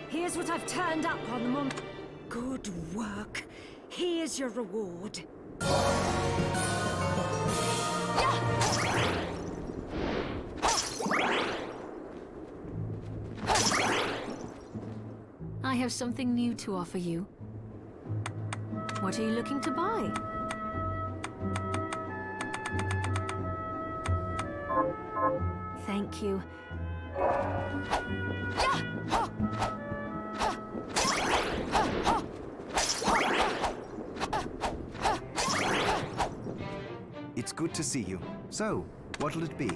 Here's what I've turned up on the mon... Good work. Here's your reward. I have something new to offer you. What are you looking to buy? Thank you. good to see you. So, what'll it be?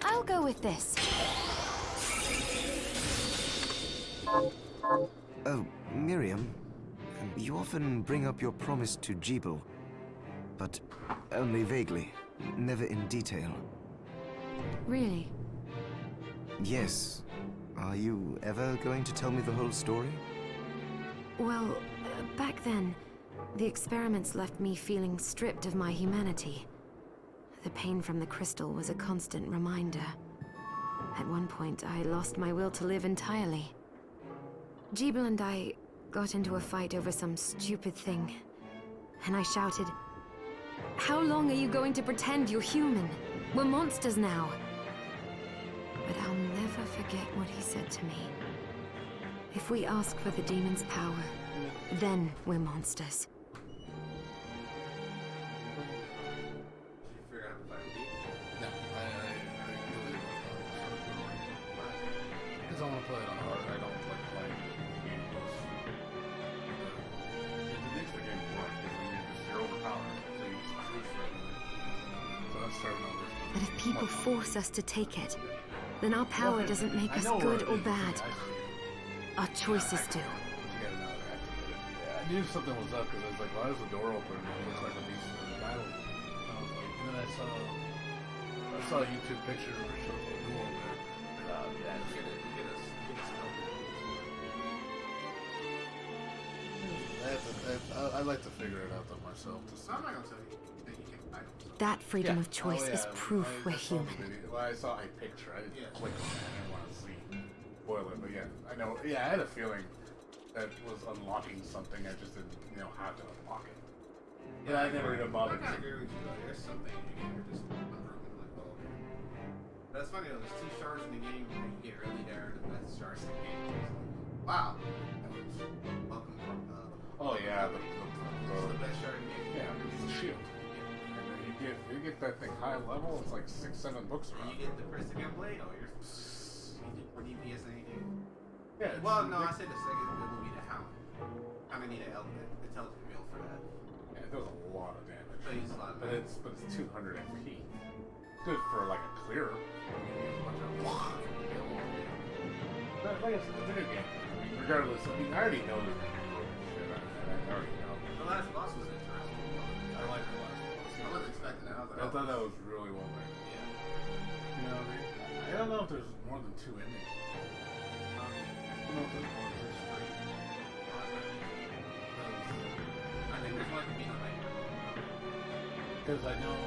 I'll go with this. Oh, Miriam, you often bring up your promise to Jebel, but only vaguely, never in detail. Really? Yes. Are you ever going to tell me the whole story? Well, back then, the experiments left me feeling stripped of my humanity. The pain from the crystal was a constant reminder. At one point, I lost my will to live entirely. Jebel and I got into a fight over some stupid thing, and I shouted, "How long are you going to pretend you're human? We're monsters now." But I'll never forget what he said to me. If we ask for the demon's power, then we're monsters. No, because I want to play it on hard. I don't like playing the game close. It makes the game boring because you're overpowered, so you just cruise for it. So that's starting over. But if people force us to take it, then our power doesn't make us good or bad. Our choices do. I knew something was up because I was like, why is the door open? And it looks like a beast in the battle. And I was like, and then I saw a YouTube picture where it shows a door there. And yeah, get us I like to figure it out though myself. I'm not gonna tell you that you can items. That freedom of choice is proof we're human. Well, I saw a picture. I didn't click on it. I didn't want to see spoiler, but yeah, I know. Yeah, I had a feeling that was unlocking something. I just didn't know how to unlock it. Yeah, I never even bothered. I agree with you though. There's something in the game you're just unbroken. Like, well, okay. That's funny though. There's 2 stars in the game, and you get early there, the best stars in the game. Like, wow. That was welcome from oh yeah, the best star in the game. Yeah, because it's a shield. And then you get that thing high level. It's like 6-7 books And around. you get the Christian blade. Oh, you're for DPS and anything. Yeah. Well, no, I said the second it will be the Hound. Kind of need an element, intelligent build for that. Yeah, it does a lot of damage. So it's a lot of but it's 200 MP. Good for like a clearer. But like I said, it's a video game. I mean, regardless, I mean, I already know there's gonna be broken shit. I already know. The last boss was interesting. I like the last boss. I wasn't expecting that. I thought that was really well made. Yeah. You know, I don't know if there's more than 2 endings. I don't know if there's more than 2 straight. I think there's one to be on like. Because I know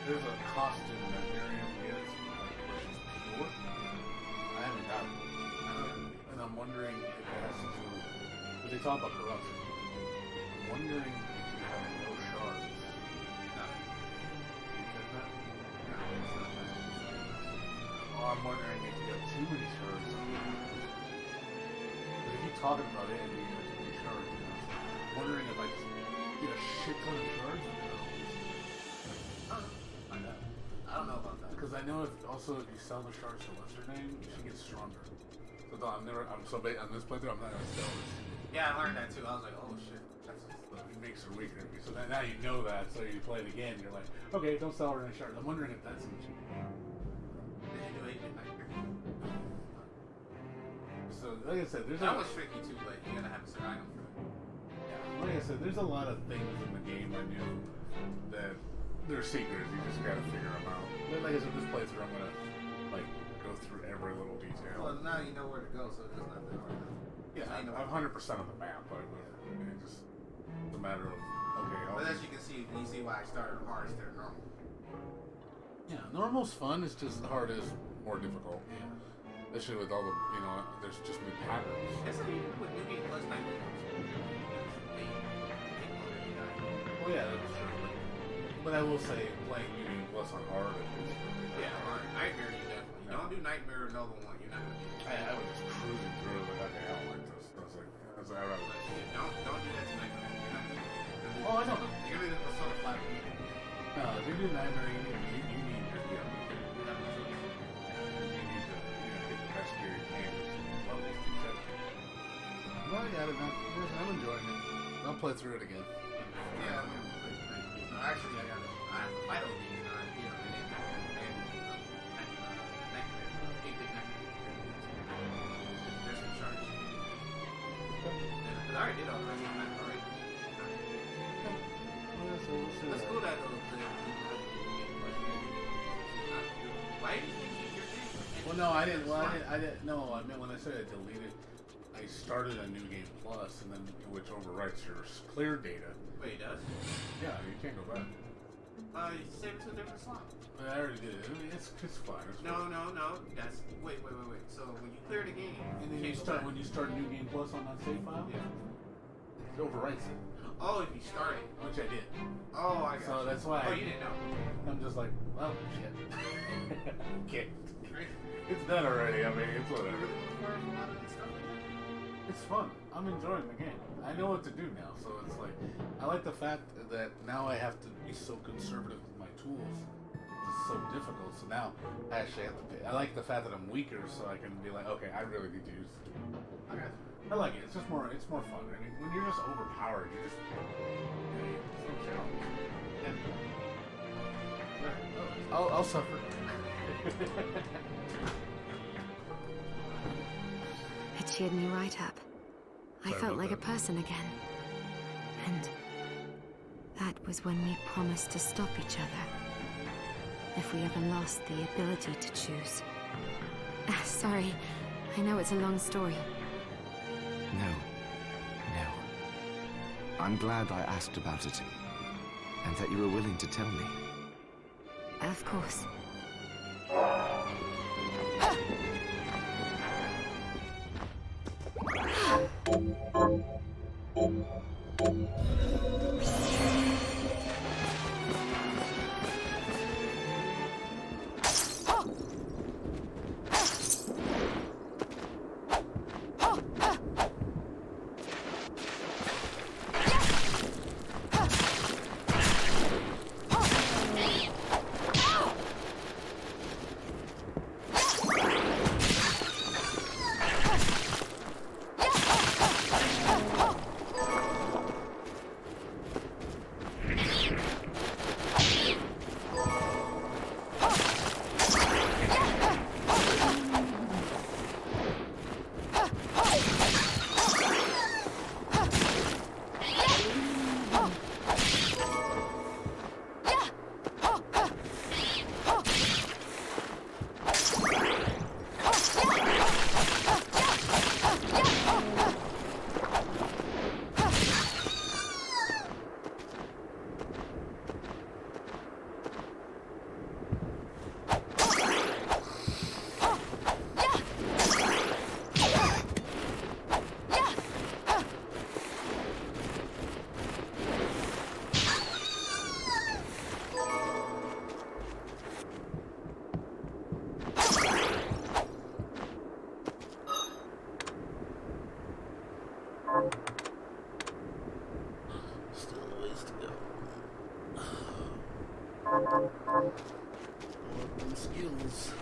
there's a costume that Miriam gets, like, where she's pure. I haven't got it. And I'm wondering if it has to do with... Because they talk about corruption. I'm wondering if you have no shards. No. You get that? No, it's not that. Or I'm wondering if you have too many shards. talking about it and being able to get shards, you know. Wondering if I just get a shit ton of shards and I don't know about that. because I know if you sell the shards to what's her name, she gets stronger. So on this playthrough, I'm not gonna sell this. Yeah, I learned that too. I was like, oh shit. It makes her weaker. So now you know that, so you play it again, you're like, okay, don't sell her any shards. I'm wondering if that's an issue. Did you do anything like that? So, like I said, that was tricky too, but you gotta have a certain item for it. Yeah, like I said, there's a lot of things in the game I knew that they're secrets. You just gotta figure them out. But like I said, this playthrough, I'm gonna like go through every little detail. Well, now you know where to go, so it's not that hard. Yeah, I'm 100% of the map, but it's just a matter of okay. But as you can see, you see why I started hard instead of normal. Yeah, normal's fun. It's just hard is more difficult. Yeah. Especially with all the, there's just new patterns. That's not even with New Game Plus Nightmare. Well, yeah, that's true. But I will say, playing New Game Plus on hard is really yeah, hard. Nightmare, you definitely. Don't do Nightmare or Nova 1. You're not gonna do I was just cruising through it like, okay, I don't like this. I was like, I'd rather. Don't do that to Nightmare. You're not gonna do it. Oh, I know. You're gonna be sort of flat. No, if you do Nightmare, you need to be able to do it. You need to get the best gear you can. Love these two sets. Well, I got it, man. I'm enjoying it. I'll play through it again. Yeah, actually, I have a final game on here, there's some sharks. But I already did all the rest of that already. That's cool that why did you keep your thing? Well, no, I didn't. No, I meant when I said I deleted, I started a new game plus, and then which overwrites your clear data. Wait, it does? Yeah, you can't go back. You save it to a different slot. I already did it. I mean, it's fine. It's No. fine. That's wait. So when you clear the game, And then when you start new game plus on that save file, it overwrites it. Oh, if you start it, Which I did. oh, I got. So you. that's why. Oh, you didn't know. I'm just like, well, shit. Okay. It's done already. I mean, it's whatever. It's fun. I'm enjoying the game. I know what to do now, so it's like I like the fact that now I have to be so conservative with my tools. It's so difficult. So now I actually have to pay. I like the fact that I'm weaker, so I can be like, okay, I really need to use this. I like it. It's just more. It's more fun. I mean, when you're just overpowered, you just. It's no challenge. And, I'll suffer. It cheered me right up. I Sorry felt about like a that. person again. And that was when we promised to stop each other. If we ever lost the ability to choose. Sorry, I know it's a long story. No. I'm glad I asked about it, and that you were willing to tell me. Of course. Them skills.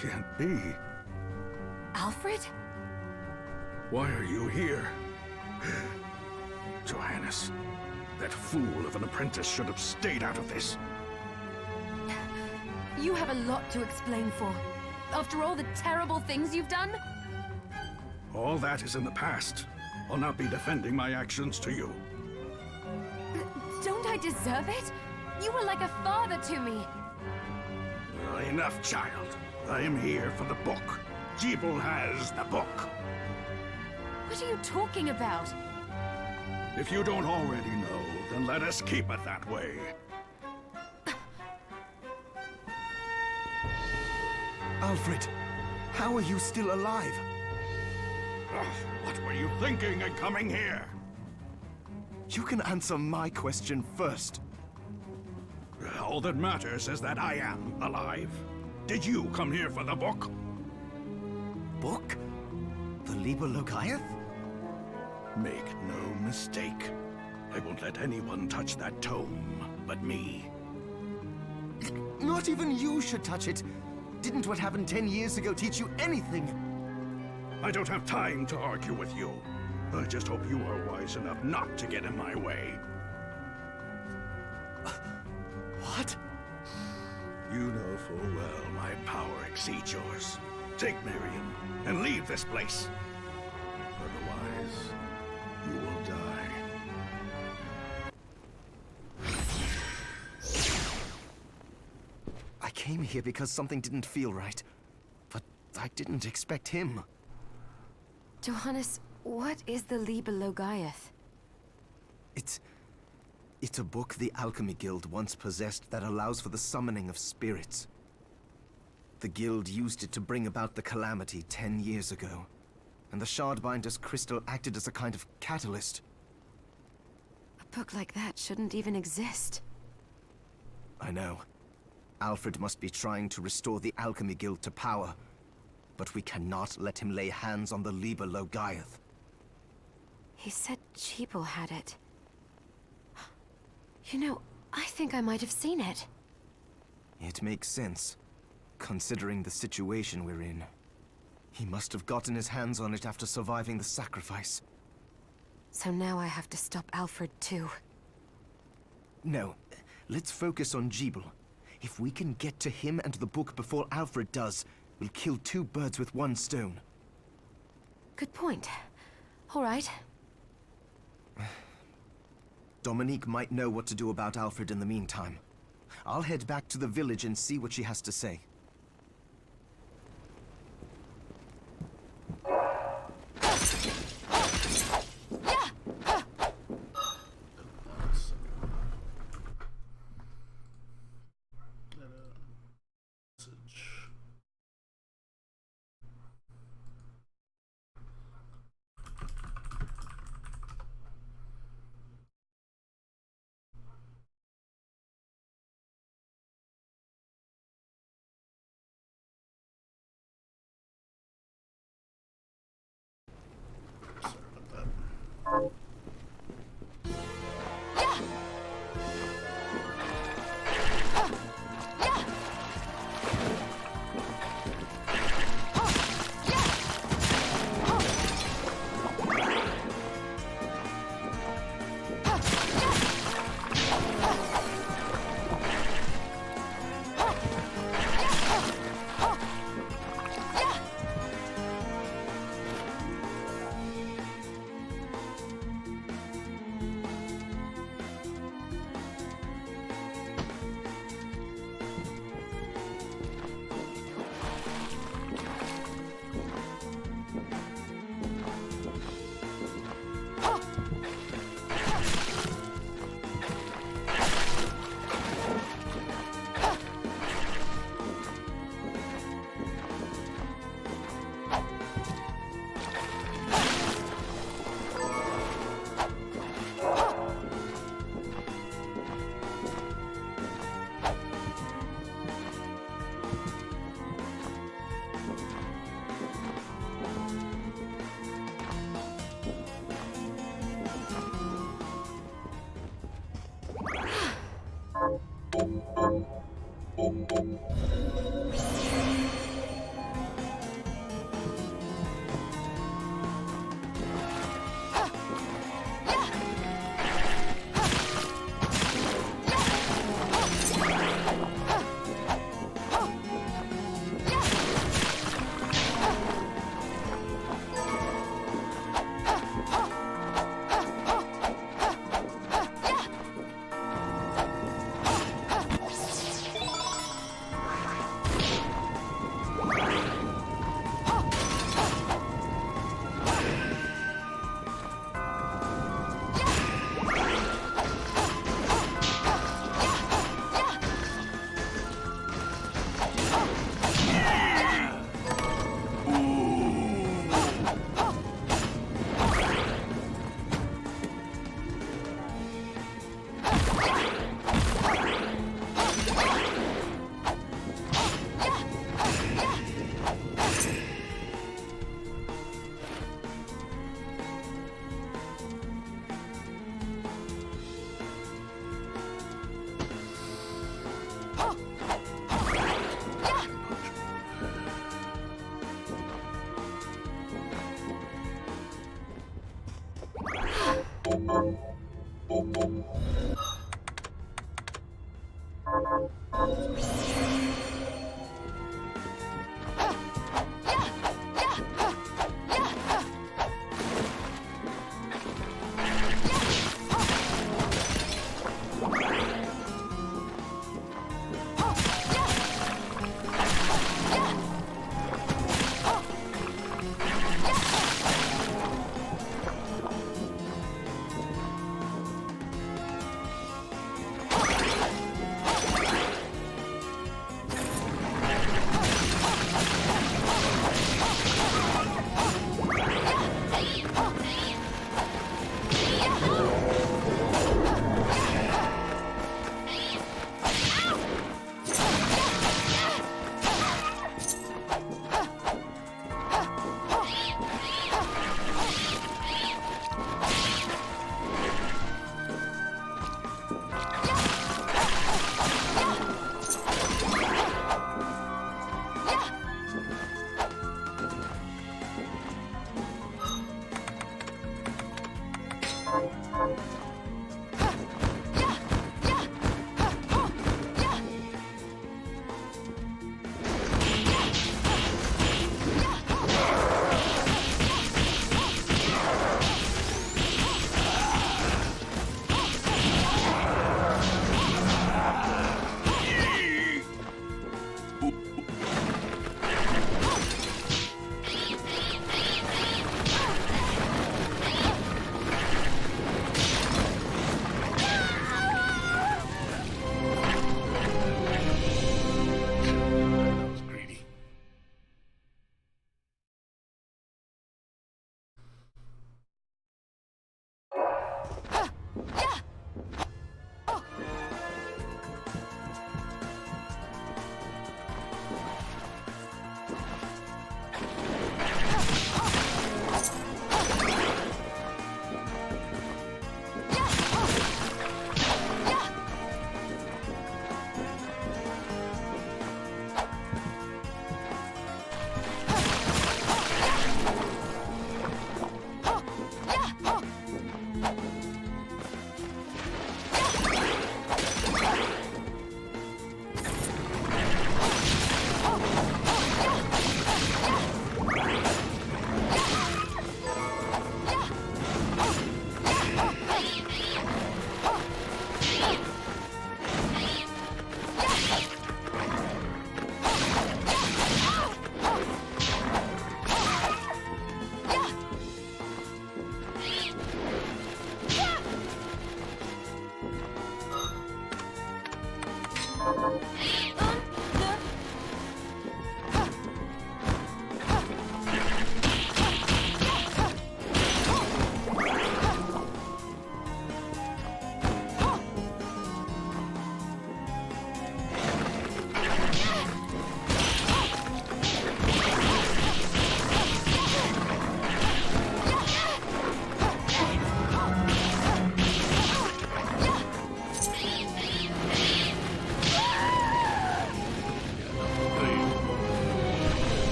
Can't be. Alfred? Why are you here? Johannes, that fool of an apprentice should have stayed out of this. You have a lot to explain for. After all the terrible things you've done? All that is in the past. I'll not be defending my actions to you. Don't I deserve it? You were like a father to me. Enough, child. I am here for the book. Jebel has the book. What are you talking about? If you don't already know, then let us keep it that way. Alfred, how are you still alive? Ugh, what were you thinking in coming here? You can answer my question first. All that matters is that I am alive. Did you come here for the book? Book? The Liber Logaeth? Make no mistake. I won't let anyone touch that tome but me. Not even you should touch it. Didn't what happened 10 years ago teach you anything? I don't have time to argue with you. I just hope you are wise enough not to get in my way. What? You know full well my power exceeds yours. Take Miriam and leave this place. Otherwise, you will die. I came here because something didn't feel right. But I didn't expect him. Johannes, what is the Liber Logaeth? It's a book the Alchemy Guild once possessed that allows for the summoning of spirits. The Guild used it to bring about the calamity 10 years ago, and the Shardbinder's crystal acted as a kind of catalyst. A book like that shouldn't even exist. I know. Alfred must be trying to restore the Alchemy Guild to power, but we cannot let him lay hands on the Liber Logaeth. He said Jebel had it. You know, I think I might have seen it. It makes sense, considering the situation we're in. He must have gotten his hands on it after surviving the sacrifice. So now I have to stop Alfred too. No, let's focus on Jebel. If we can get to him and the book before Alfred does, we'll kill two birds with one stone. Good point. All right. Dominique might know what to do about Alfred in the meantime. I'll head back to the village and see what she has to say.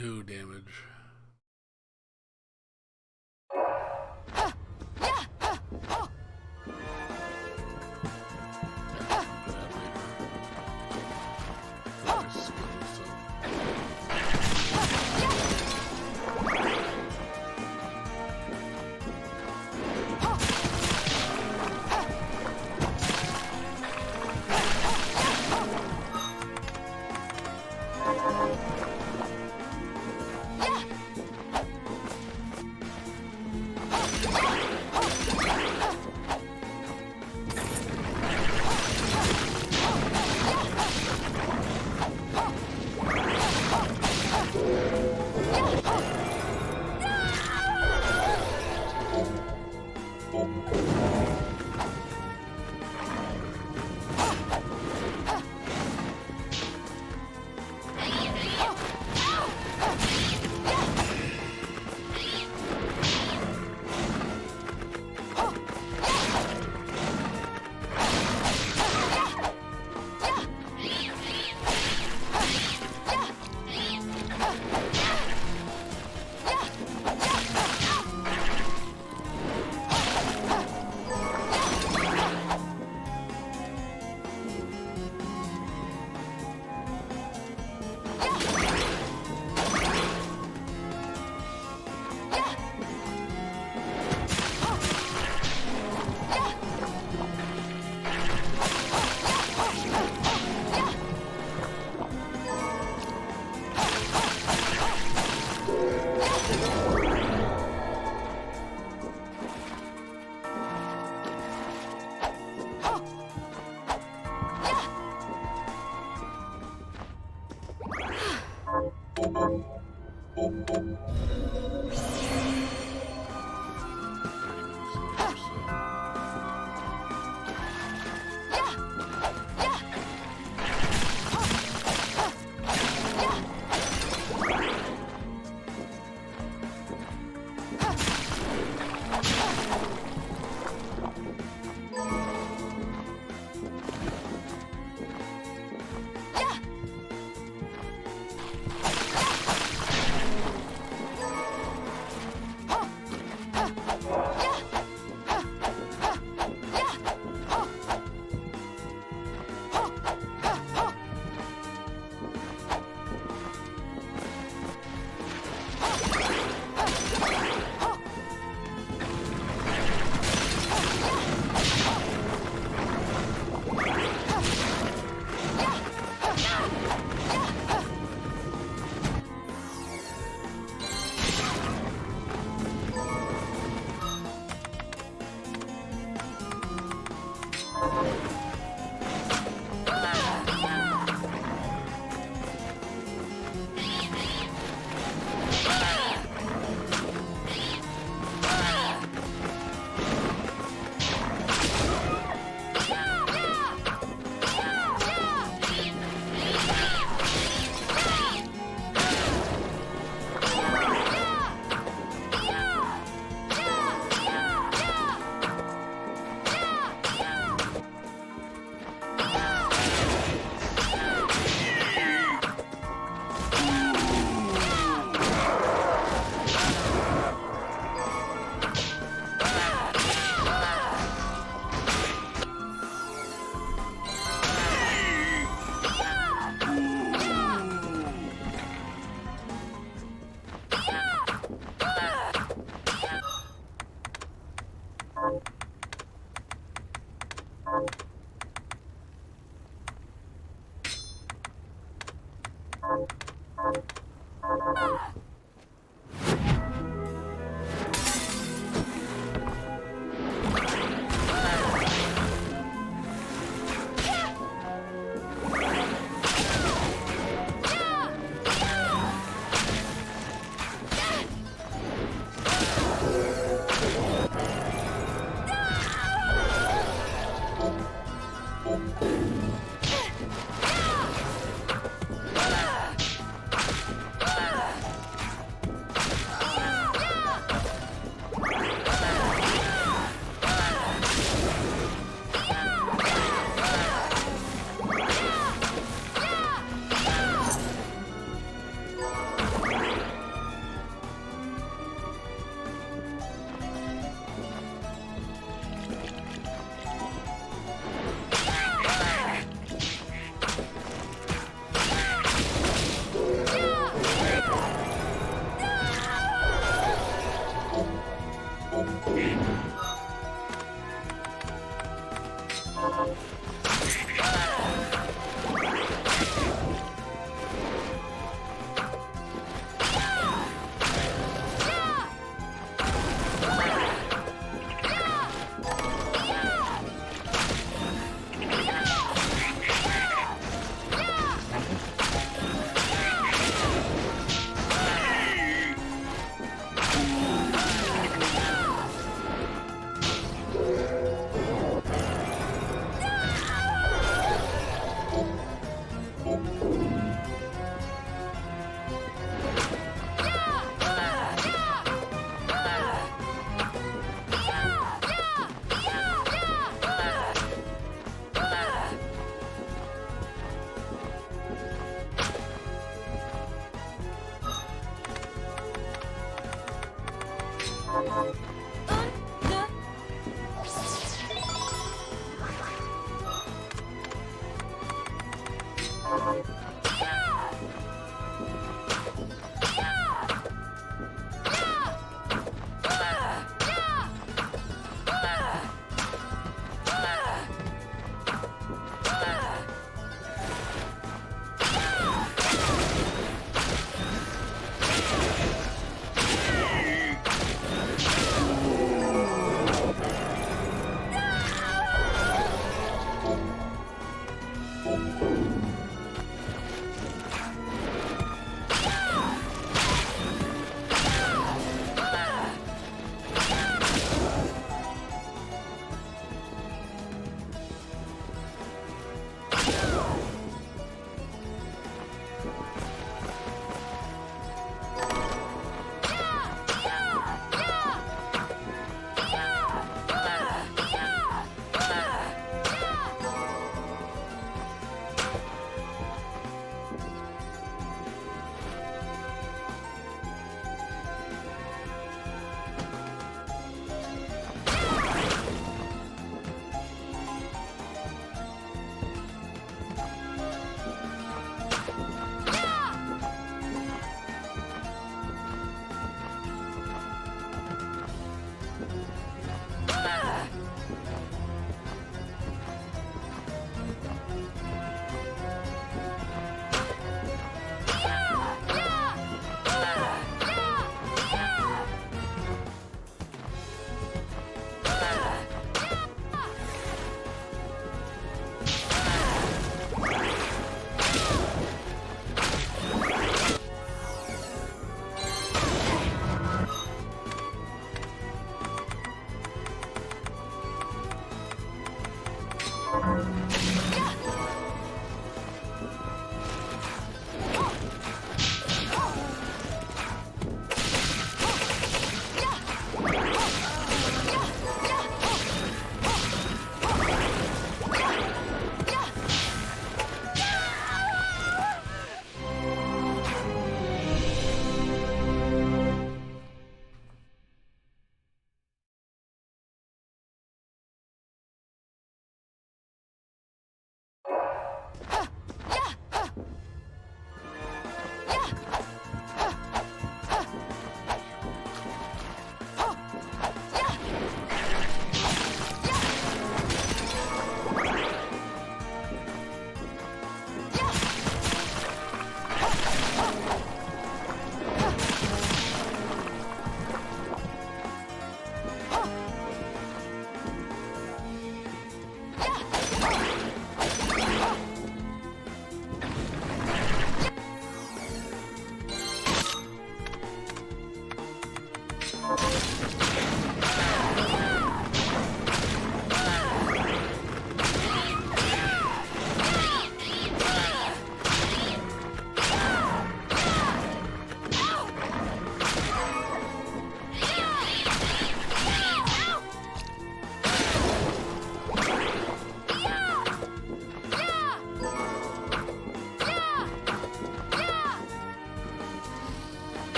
No damage. Yeah!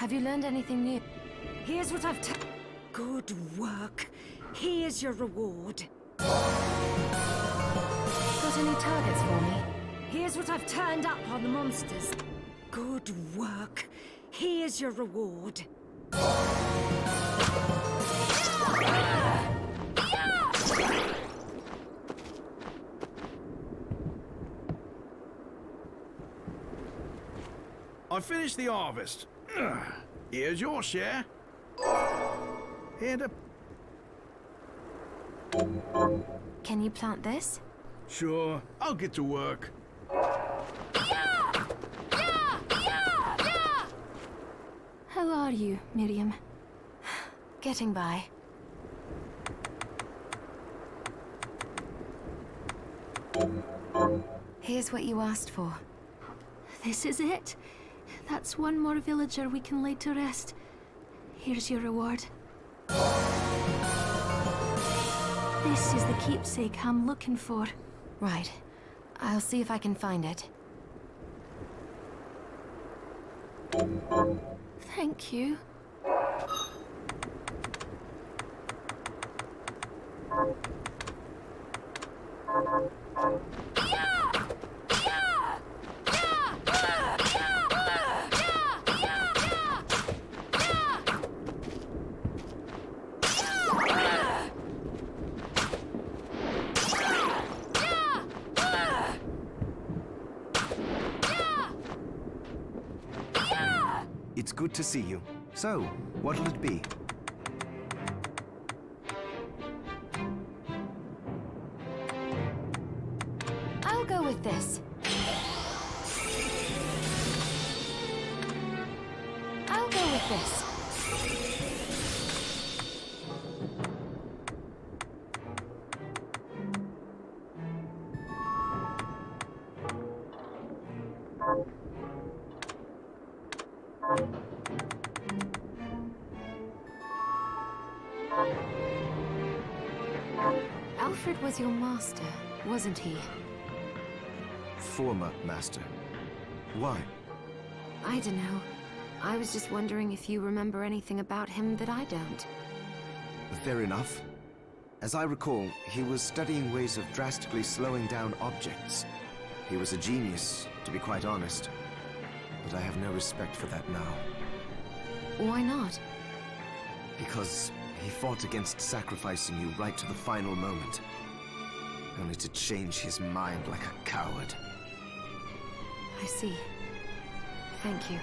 Have you learned anything new? Here's what I've Good work. Here's your reward. Got any targets for me? Here's what I've turned up on the monsters. Good work. Here's your reward. I finished the harvest. Here's your share. And a... Can you plant this? Sure, I'll get to work. How are you, Miriam? Getting by. Here's what you asked for. This is it. That's one more villager we can lay to rest. Here's your reward. This is the keepsake I'm looking for. Right. I'll see if I can find it. Thank you. It's good to see you. So, what'll it be? I'll go with this. I'll go with this. Alfred was your master, wasn't he? Former master. Why? I don't know. I was just wondering if you remember anything about him that I don't. Fair enough. As I recall, he was studying ways of drastically slowing down objects. He was a genius, to be quite honest. But I have no respect for that now. Why not? Because he fought against sacrificing you right to the final moment. Only to change his mind like a coward. I see. Thank you.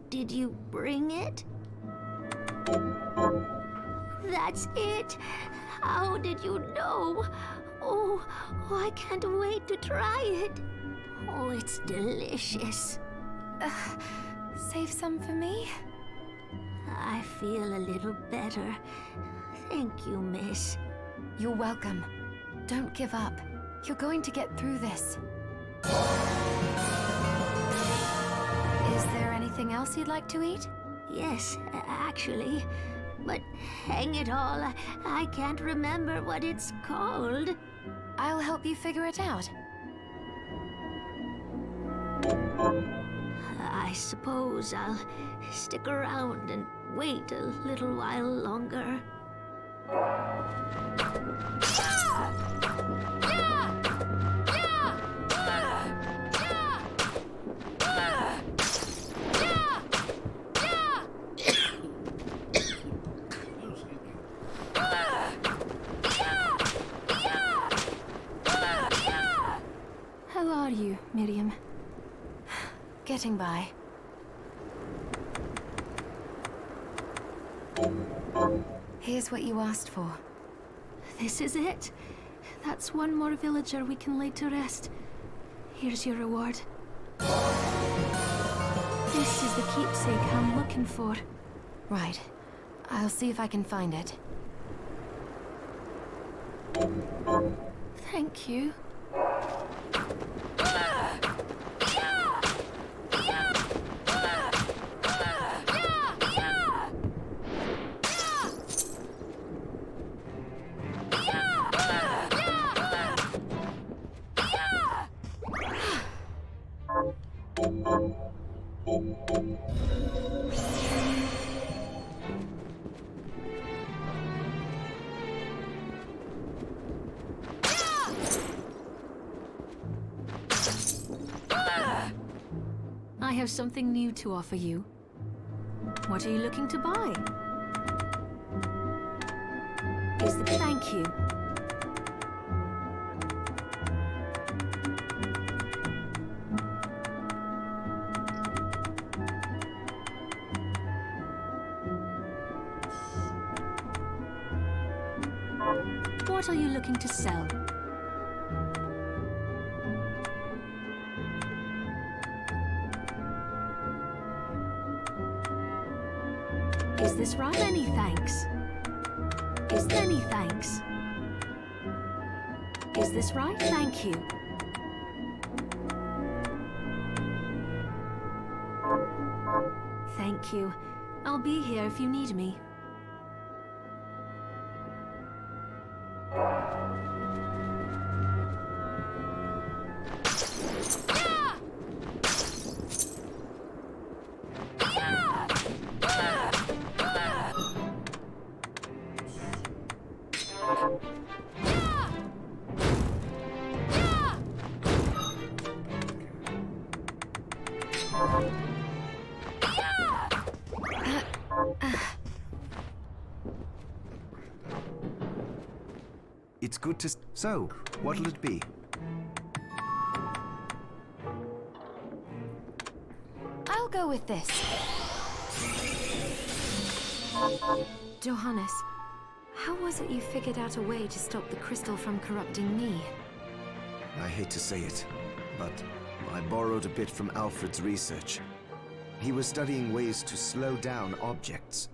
Did you bring it? That's it. How did you know? Oh, I can't wait to try it. Oh, it's delicious. Save some for me? I feel a little better. Thank you, miss. You're welcome. Don't give up. You're going to get through this. Is there anything else you'd like to eat? Yes, actually. But hang it all, I can't remember what it's called. I'll help you figure it out. I suppose I'll stick around and wait a little while longer. How are you, Miriam? Getting by. Here's what you asked for. This is it. That's one more villager we can lay to rest. Here's your reward. This is the keepsake I'm looking for. Right. I'll see if I can find it. Thank you. I have something new to offer you. What are you looking to buy? Is the thank you. What are you looking to sell? Is this right? Many thanks. Is there any thanks? Is this right? Thank you. Thank you. I'll be here if you need me. It's good to... So, what'll it be? I'll go with this. Johannes, how was it you figured out a way to stop the crystal from corrupting me? I hate to say it, but I borrowed a bit from Alfred's research. He was studying ways to slow down objects.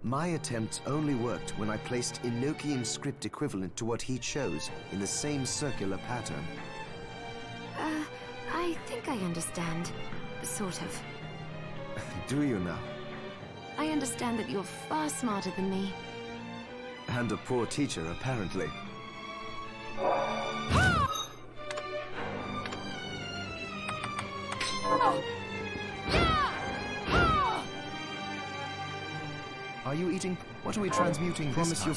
My attempt only worked when I placed Enochian script equivalent to what he chose in the same circular pattern. I think I understand. Sort of. Do you now? I understand that you're far smarter than me. And a poor teacher, apparently. Are you eating? What are we transmuting this time?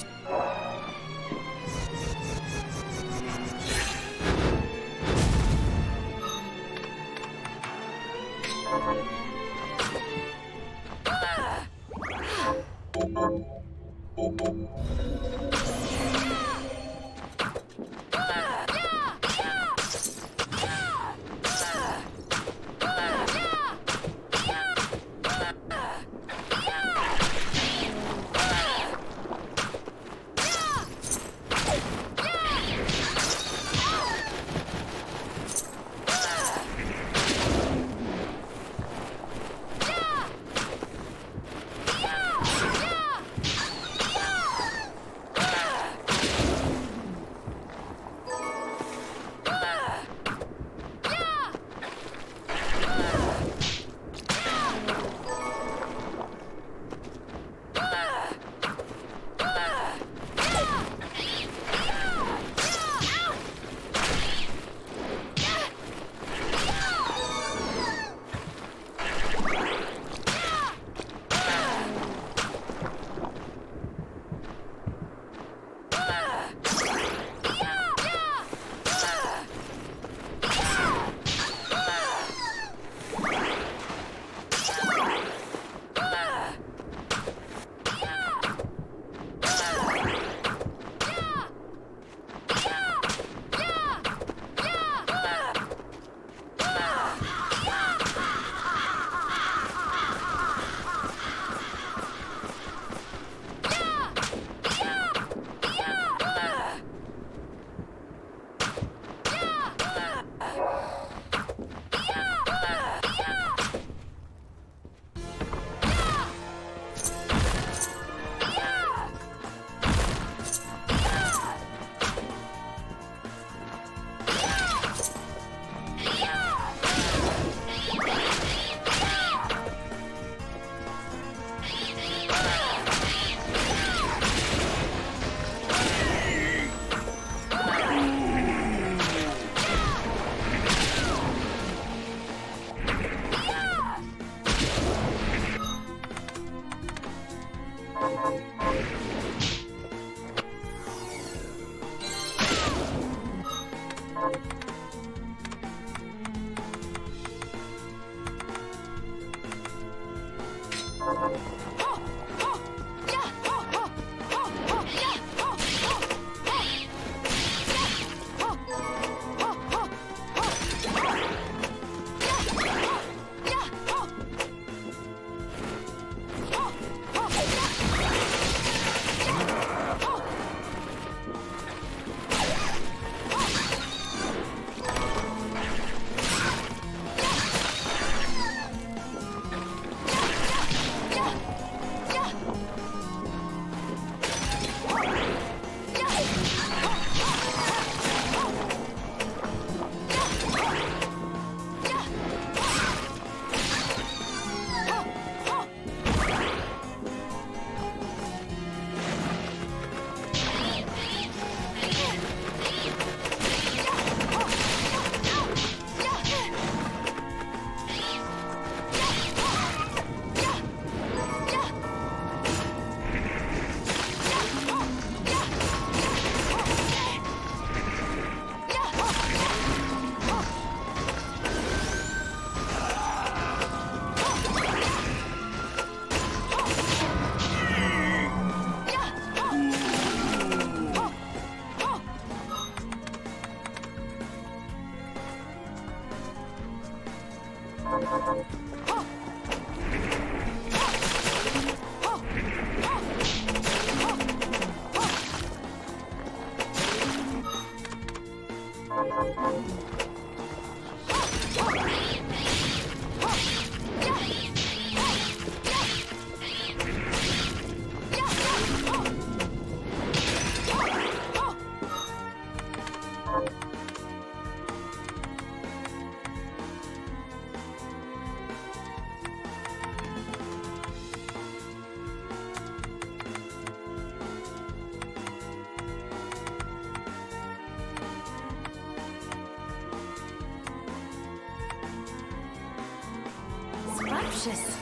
Lucius.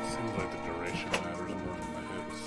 Seems like the duration matters more than the hits.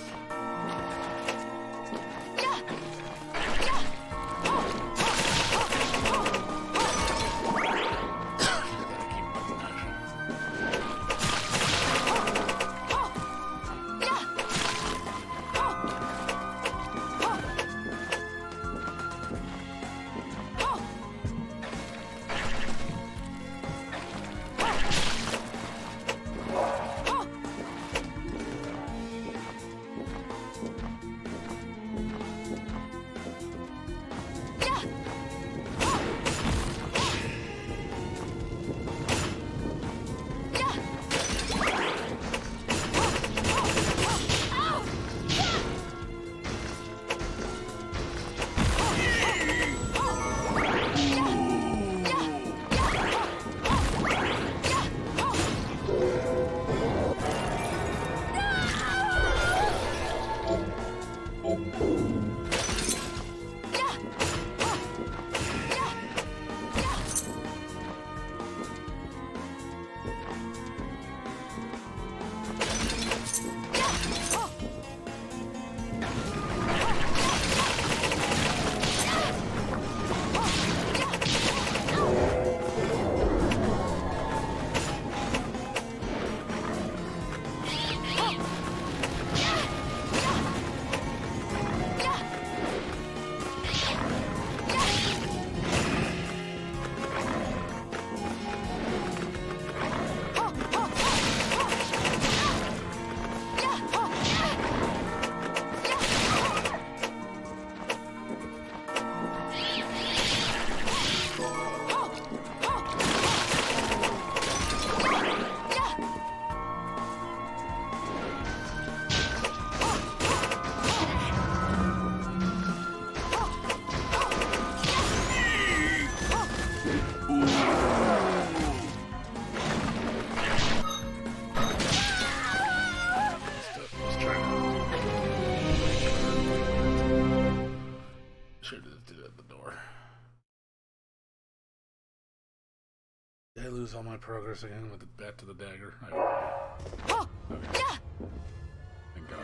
Did I lose all my progress again with the bat to the dagger? Okay. Thank God.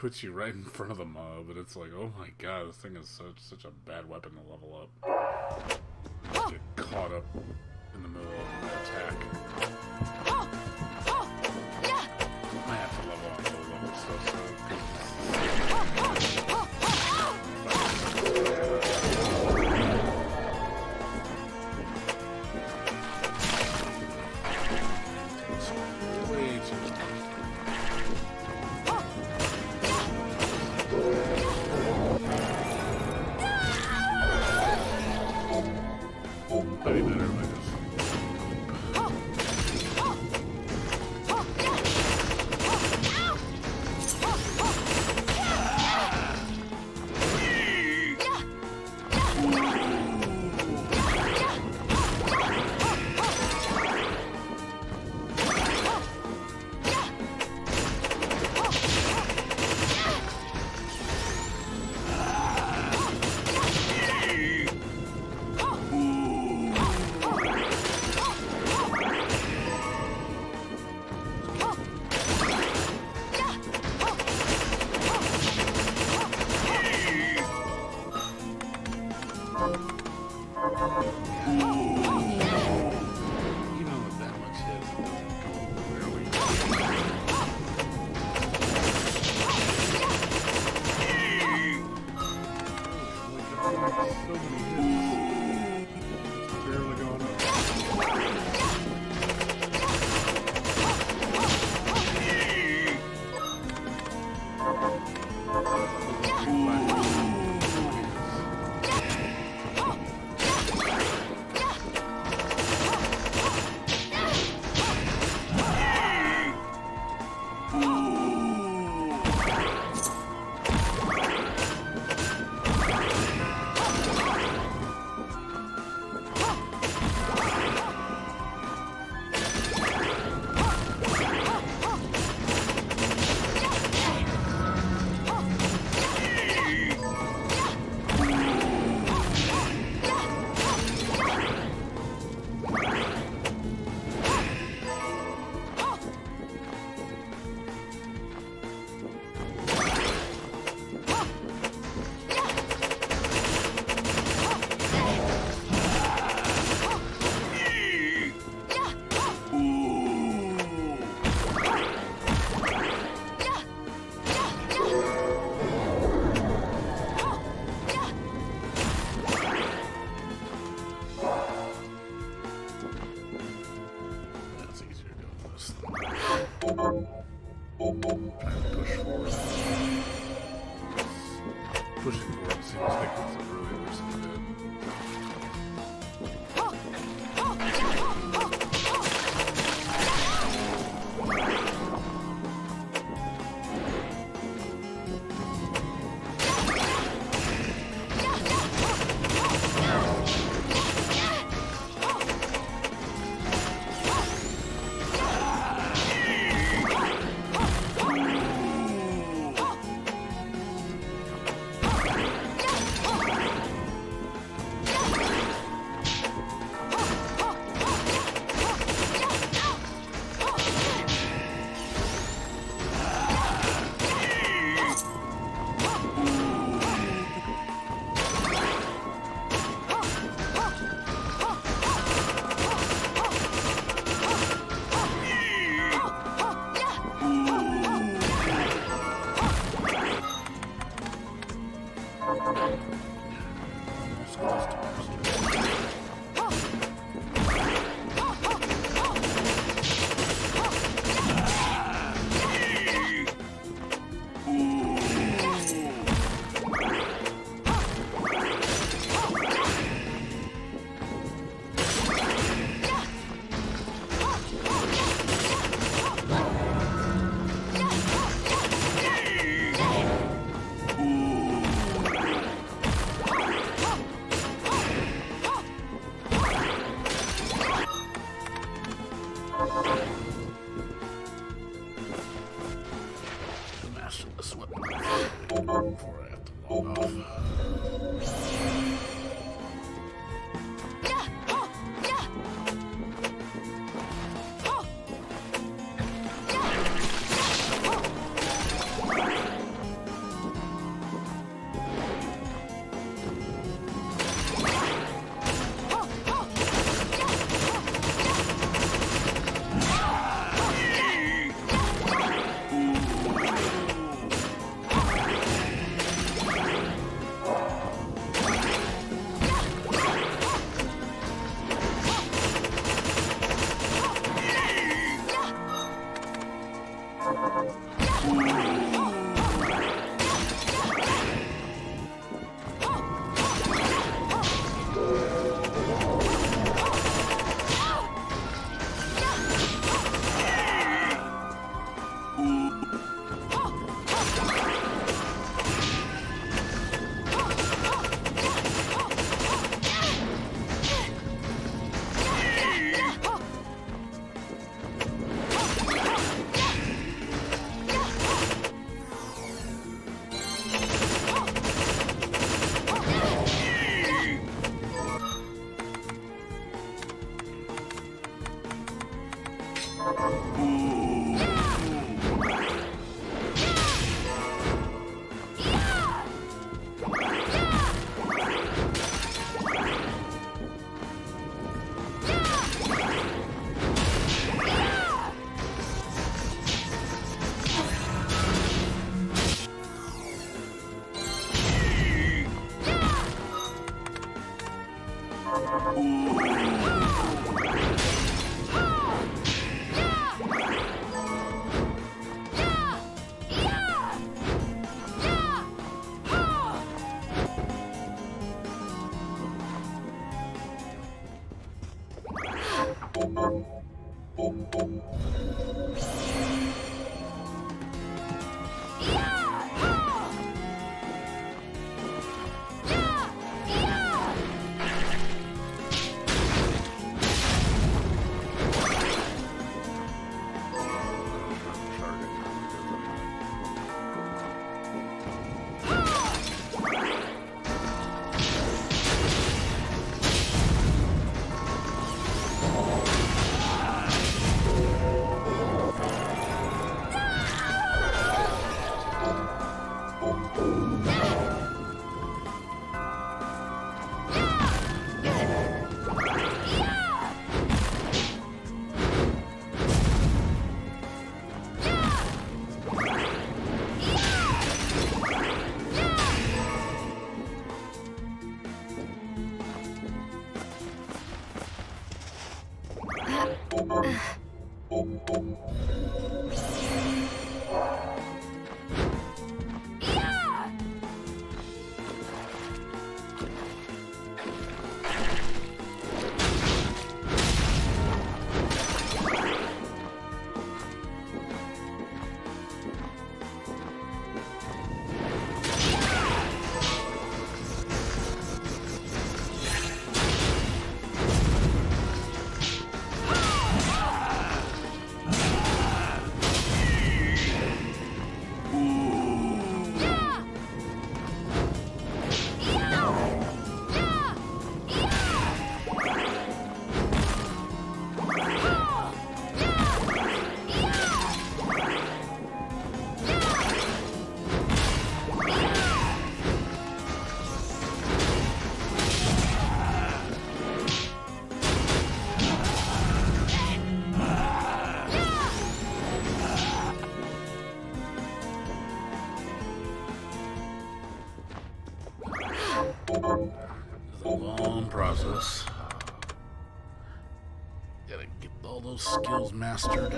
puts you right in front of the mob, and it's like, oh my god, this thing is such a bad weapon to level up. Get caught up in the middle of an attack. I have to level on low level stuff, way too long. Might be better if I just... Even with that much hits, it doesn't go really. So many hits. Barely going up. It's a long process. Gotta get all those skills mastered.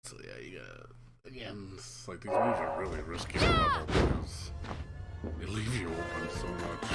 So yeah, you gotta, again, it's like these moves are really risky to level because they leave you open so much.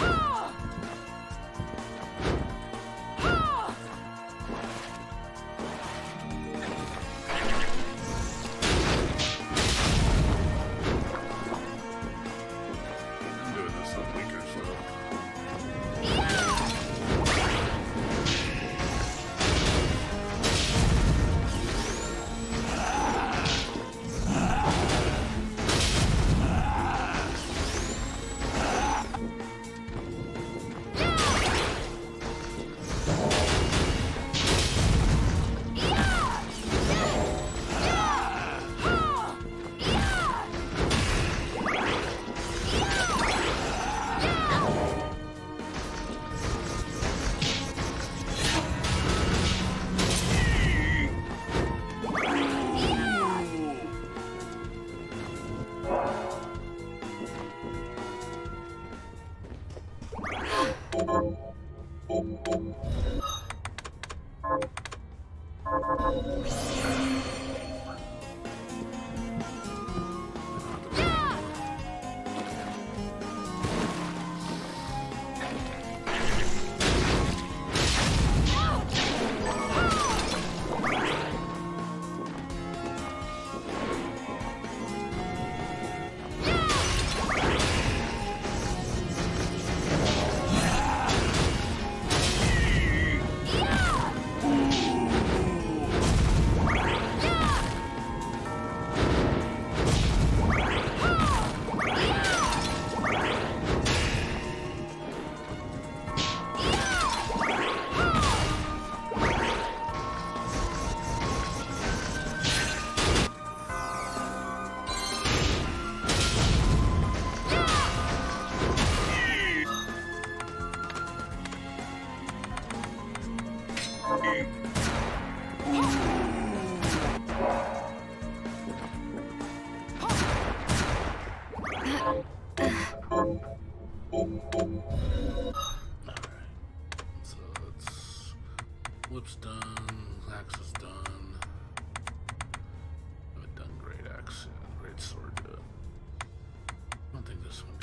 Whip's done, axe is done. I haven't done great axe yet, great sword yet. I don't think this one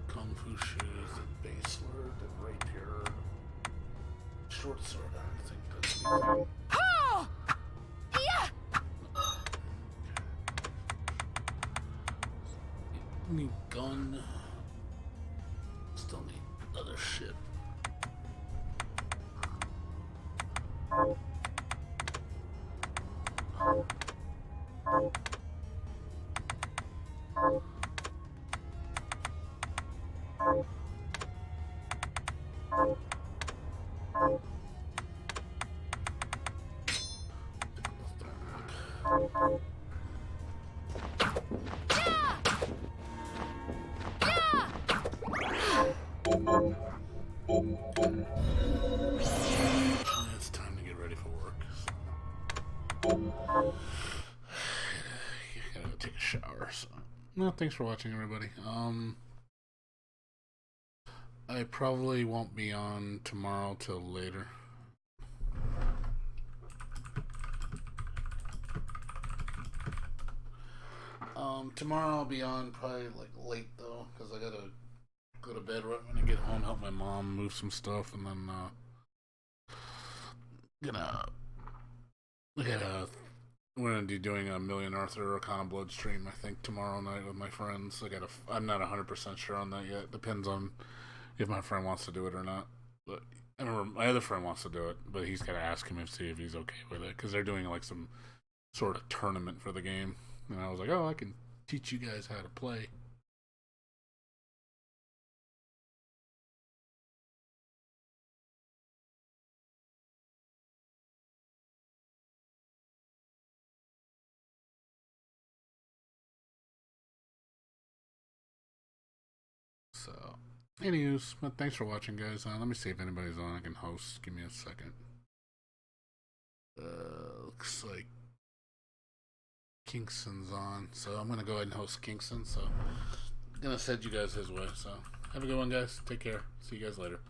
Kung Fu shoes, the base sword, the rapier, short sword. I don't think that's anything. Need gun. Still need other shit. It's time to get ready for work. So. Gotta go take a shower. So, well, thanks for watching, everybody. I probably won't be on tomorrow till later. Tomorrow I'll be on probably like late though, because I gotta go to bed right when I get home, help my mom move some stuff, and then we're gonna be doing a Million Arthur Arcana Blood stream, I think, tomorrow night with my friends. I'm not 100% sure on that yet. Depends on if my friend wants to do it or not. But I remember my other friend wants to do it, but he's gotta ask him see if he's okay with it, because they're doing like some sort of tournament for the game. And I was like, oh, I can teach you guys how to play. So, anyways, but thanks for watching, guys. Let me see if anybody's on. I can host. Give me a second. Looks like Kingston's on, so I'm gonna go ahead and host Kingston. So, I'm gonna send you guys his way. So, have a good one, guys. Take care. See you guys later.